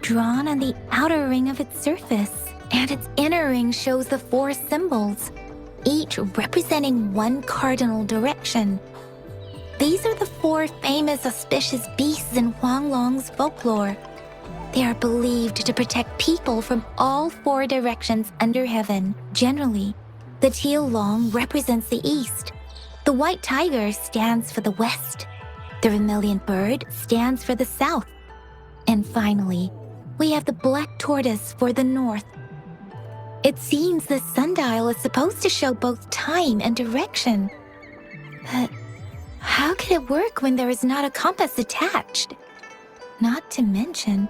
drawn on the outer ring of its surface, and its inner ring shows the 4 symbols, each representing one cardinal direction. These are the 4 famous auspicious beasts in Huanglong's folklore. They are believed to protect people from all 4 directions under heaven. Generally, the teal long represents the east, the white tiger stands for the west, the vermilion bird stands for the south, and finally, we have the black tortoise for the north. It seems the sundial is supposed to show both time and direction. But how can it work when there is not a compass attached? Not to mention,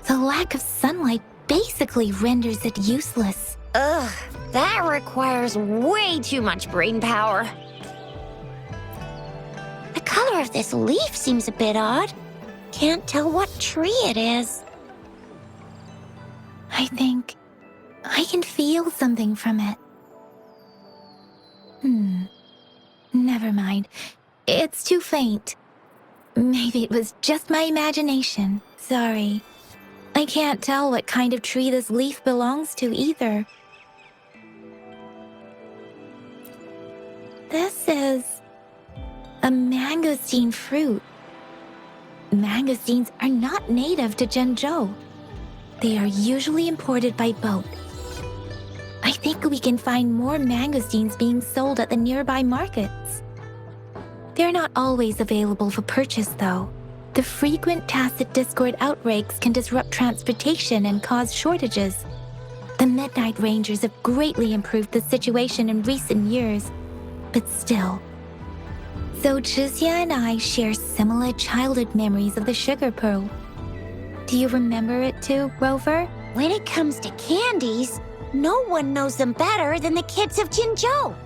the lack of sunlight basically renders it useless. Ugh, that requires way too much brain power. The color of this leaf seems a bit odd. Can't tell what tree it is. I think I can feel something from it. Never mind. It's too faint. Maybe it was just my imagination. Sorry. I can't tell what kind of tree this leaf belongs to either. This is a mangosteen fruit. Mangosteens are not native to Jinzhou. They are usually imported by boat. I think we can find more mangosteens being sold at the nearby markets. They're not always available for purchase, though. The frequent Tacet Discord outbreaks can disrupt transportation and cause shortages. The Midnight Rangers have greatly improved the situation in recent years, but still. So Chixia and I share similar childhood memories of the sugar pearl. Do you remember it too, Rover? When it comes to candies, no one knows them better than the kids of Jinzhou.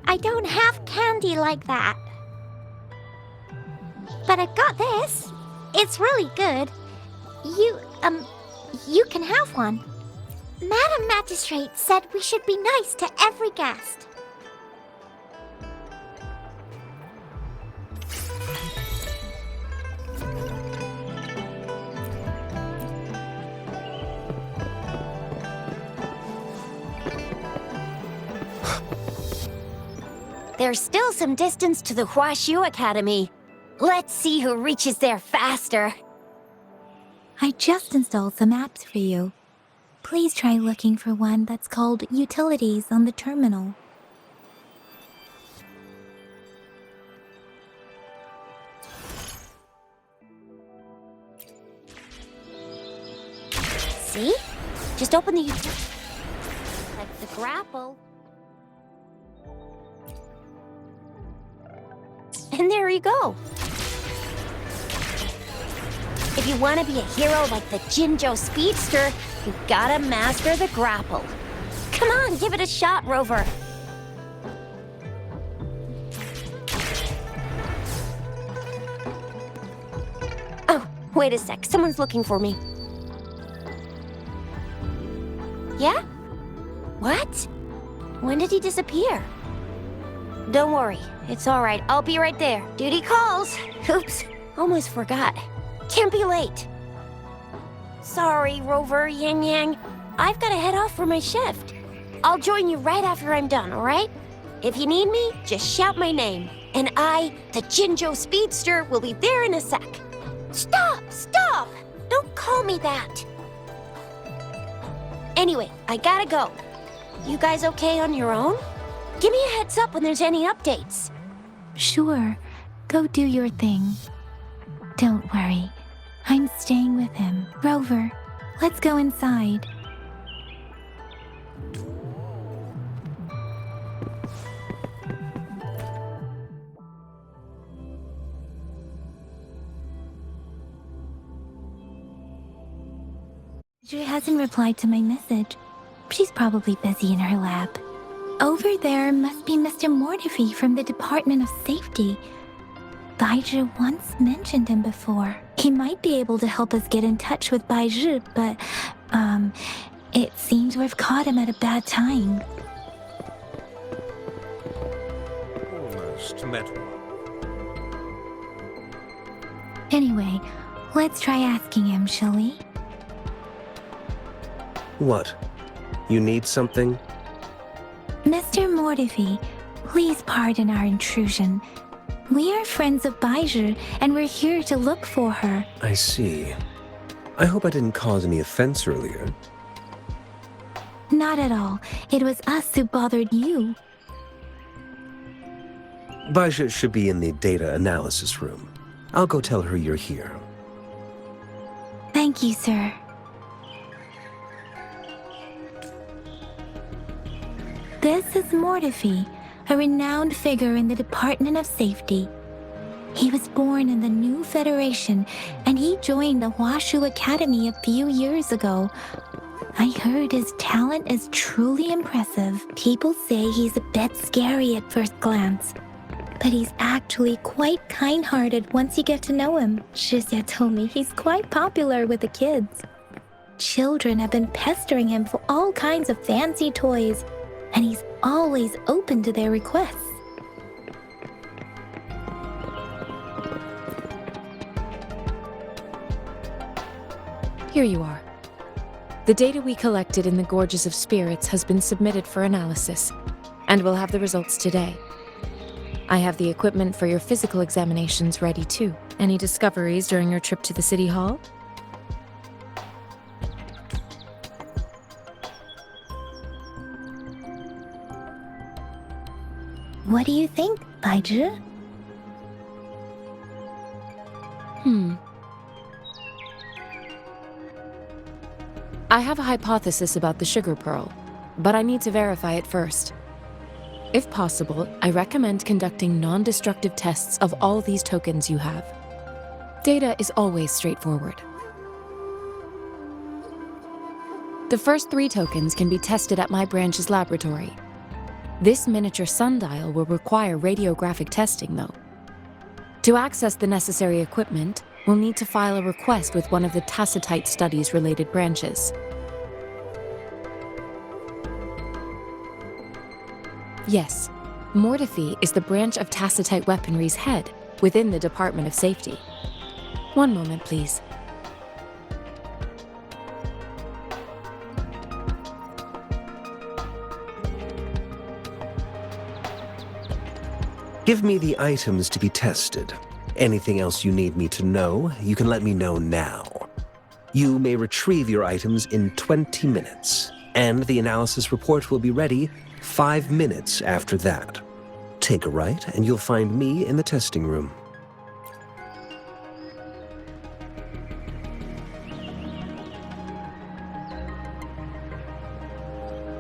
I don't have candy like that. But I got this. It's really good. You can have one. Madam Magistrate said we should be nice to every guest. there's still some distance to the Huashu Academy. Let's see who reaches there faster. I just installed some apps for you. Please try looking for one that's called Utilities on the terminal. See? Just open the utility. Like the grapple. And there you go. If you want to be a hero like the Jinzhou Speedster, you gotta master the grapple. Come on, give it a shot, Rover. Oh, wait a sec. Someone's looking for me. Yeah? What? When did he disappear? Don't worry. It's all right. I'll be right there. Duty calls. Oops. Almost forgot. Can't be late. Sorry, Rover, Yang Yang. I've got to head off for my shift. I'll join you right after I'm done, all right? If you need me, just shout my name. And I, the Jinzhou Speedster, will be there in a sec. Stop! Stop! Don't call me that. Anyway, I gotta go. You guys okay on your own? Give me a heads up when there's any updates. Sure, go do your thing. Don't worry, I'm staying with him. Rover, let's go inside. She hasn't replied to my message. She's probably busy in her lab. Over there must be Mr. Mortify from the Department of Safety. Baizhi once mentioned him before. He might be able to help us get in touch with Baizhi, but, it seems we've caught him at a bad time. Almost met one. Anyway, let's try asking him, shall we? What? You need something? Mr. Mortify, please pardon our intrusion. We are friends of Baizhi, and we're here to look for her. I see. I hope I didn't cause any offense earlier. Not at all. It was us who bothered you. Baizhi should be in the data analysis room. I'll go tell her you're here. Thank you, sir. This is Mortify, a renowned figure in the Department of Safety. He was born in the new Federation, and he joined the Huashu Academy a few years ago. I heard his talent is truly impressive. People say he's a bit scary at first glance, but he's actually quite kind-hearted once you get to know him. Shixia told me he's quite popular with the kids. Children have been pestering him for all kinds of fancy toys, and he's always open to their requests. Here you are. The data we collected in the Gorges of Spirits has been submitted for analysis, and we'll have the results today. I have the equipment for your physical examinations ready too. Any discoveries during your trip to the City Hall? What do you think, Baizhi? I have a hypothesis about the sugar pearl, but I need to verify it first. If possible, I recommend conducting non-destructive tests of all these tokens you have. Data is always straightforward. The first 3 tokens can be tested at my branch's laboratory. This miniature sundial will require radiographic testing, though. To access the necessary equipment, we'll need to file a request with one of the Tacet studies-related branches. Yes, Mortify is the branch of Tacetite weaponry's head within the Department of Safety. One moment, please. Give me the items to be tested. Anything else you need me to know, you can let me know now. You may retrieve your items in 20 minutes, and the analysis report will be ready 5 minutes after that. Take a right, and you'll find me in the testing room.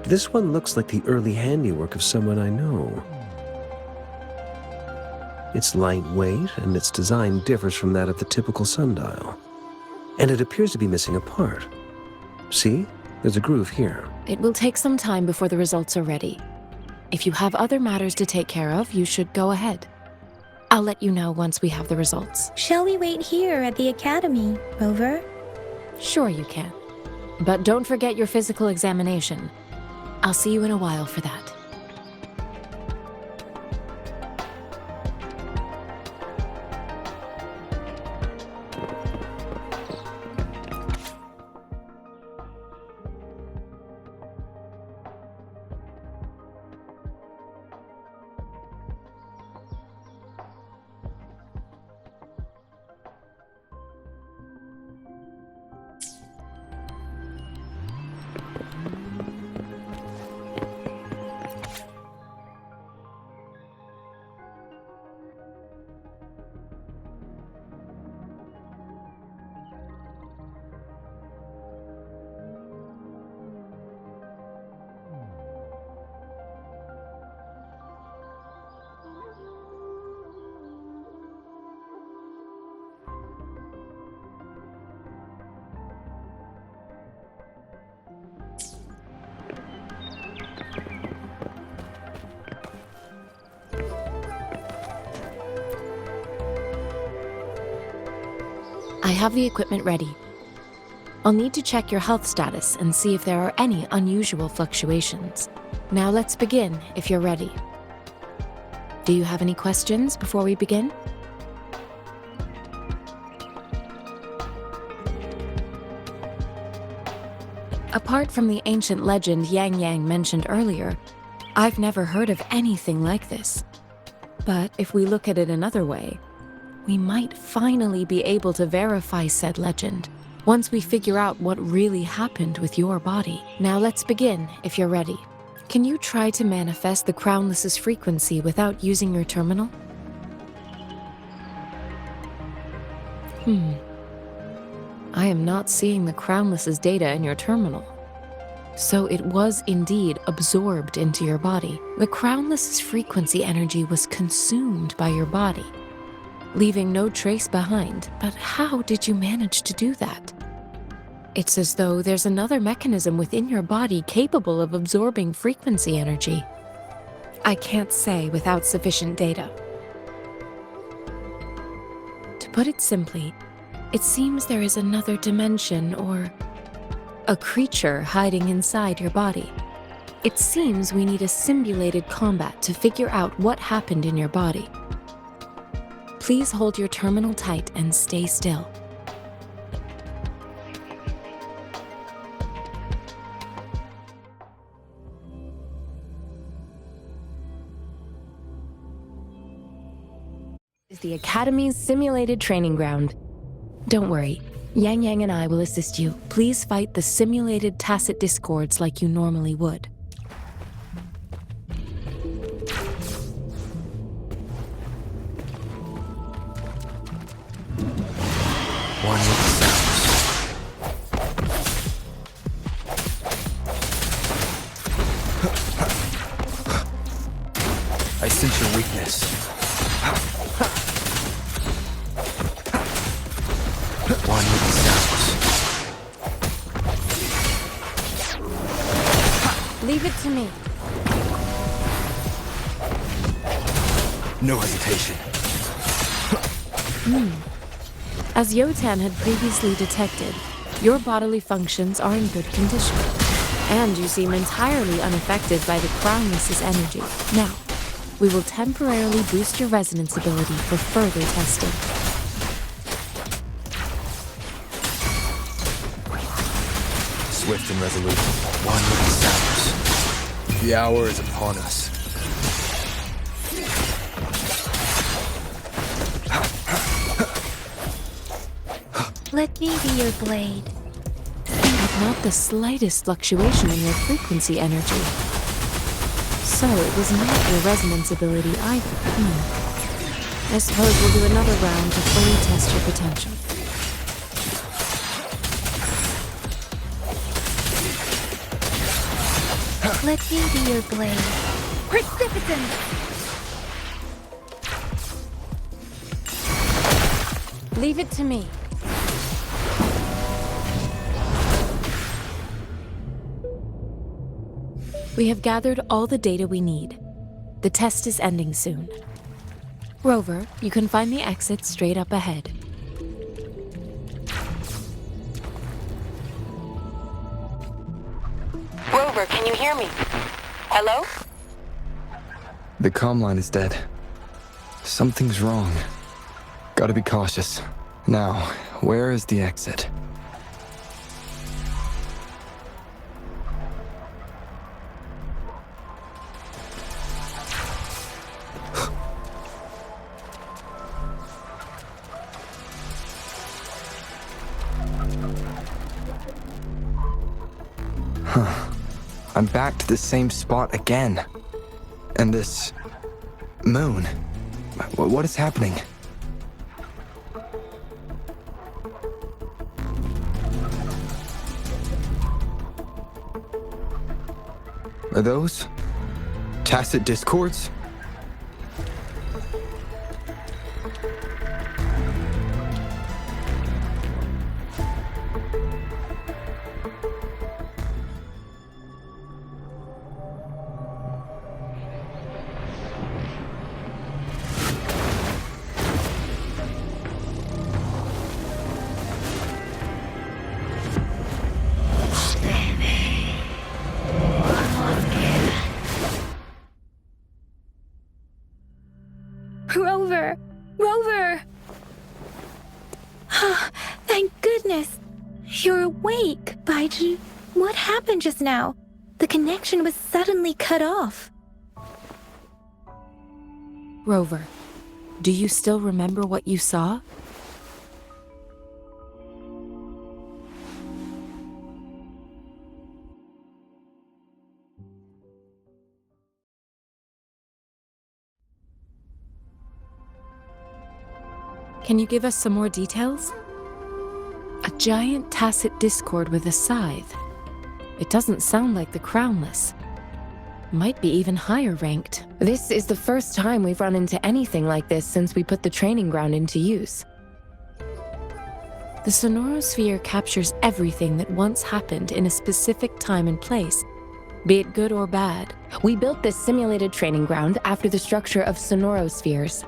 This one looks like the early handiwork of someone I know. It's lightweight, and its design differs from that of the typical sundial. And it appears to be missing a part. See? There's a groove here. It will take some time before the results are ready. If you have other matters to take care of, you should go ahead. I'll let you know once we have the results. Shall we wait here at the academy, Rover? Sure you can. But don't forget your physical examination. I'll see you in a while for that. I have the equipment ready. I'll need to check your health status and see if there are any unusual fluctuations. Now let's begin, if you're ready. Do you have any questions before we begin? Apart from the ancient legend Yang Yang mentioned earlier, I've never heard of anything like this. But if we look at it another way, we might finally be able to verify said legend once we figure out what really happened with your body. Now let's begin, if you're ready. Can you try to manifest the Crownless's frequency without using your terminal? I am not seeing the Crownless's data in your terminal. So it was indeed absorbed into your body. The Crownless's frequency energy was consumed by your body, leaving no trace behind. But how did you manage to do that? It's as though there's another mechanism within your body capable of absorbing frequency energy. I can't say without sufficient data. To put it simply, it seems there is another dimension or a creature hiding inside your body. It seems we need a simulated combat to figure out what happened in your body. Please hold your terminal tight and stay still. This is the Academy's simulated training ground. Don't worry, Yang Yang and I will assist you. Please fight the simulated Tacet discords like you normally would. One with the sounds. I sense your weakness. One with the sounds. Leave it to me. No hesitation. As Yotan had previously detected, your bodily functions are in good condition, and you seem entirely unaffected by the Crownless's energy. Now, we will temporarily boost your resonance ability for further testing. Swift and resolute. One with the sounds. The hour is upon us. Let me be your blade. But not the slightest fluctuation in your frequency energy. So it was not your resonance ability either. I suppose we'll do another round to fully test your potential. Let me be your blade. Precipitance! Leave it to me. We have gathered all the data we need. The test is ending soon. Rover, you can find the exit straight up ahead. Rover, can you hear me? Hello? The comm line is dead. Something's wrong. Gotta be cautious. Now, where is the exit? I'm back to the same spot again. And this... moon. What is happening? Are those... Tacet discords? Rover! Rover! Thank goodness! You're awake, Baizhi. What happened just now? The connection was suddenly cut off. Rover, do you still remember what you saw? Can you give us some more details? A giant Tacet discord with a scythe. It doesn't sound like the Crownless. Might be even higher ranked. This is the first time we've run into anything like this since we put the training ground into use. The Sonorosphere captures everything that once happened in a specific time and place, be it good or bad. We built this simulated training ground after the structure of Sonorospheres.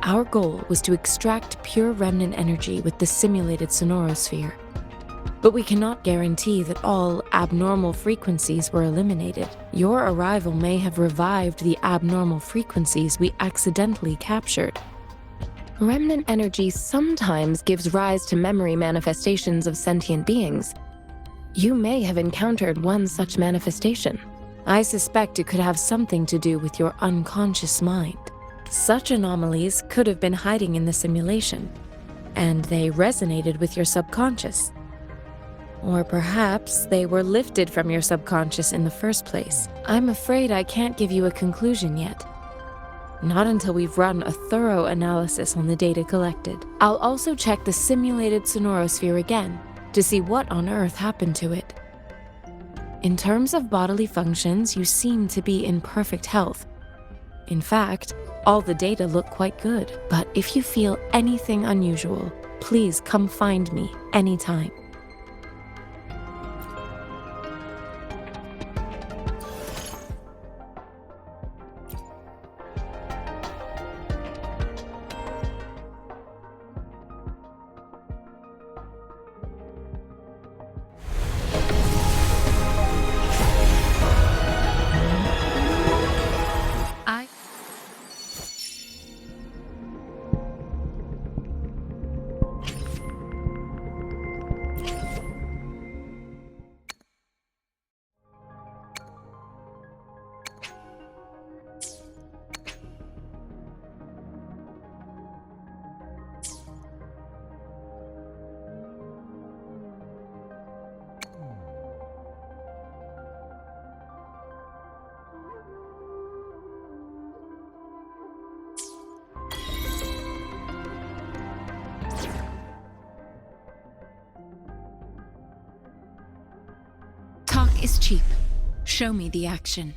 Our goal was to extract pure remnant energy with the simulated Sonorosphere. But we cannot guarantee that all abnormal frequencies were eliminated. Your arrival may have revived the abnormal frequencies we accidentally captured. Remnant energy sometimes gives rise to memory manifestations of sentient beings. You may have encountered one such manifestation. I suspect it could have something to do with your unconscious mind. Such anomalies could have been hiding in the simulation, and they resonated with your subconscious. Or perhaps they were lifted from your subconscious in the first place. I'm afraid I can't give you a conclusion yet. Not until we've run a thorough analysis on the data collected. I'll also check the simulated Sonorosphere again to see what on earth happened to it. In terms of bodily functions, you seem to be in perfect health. In fact, all the data look quite good. But if you feel anything unusual, please come find me anytime. is cheap. Show me the action.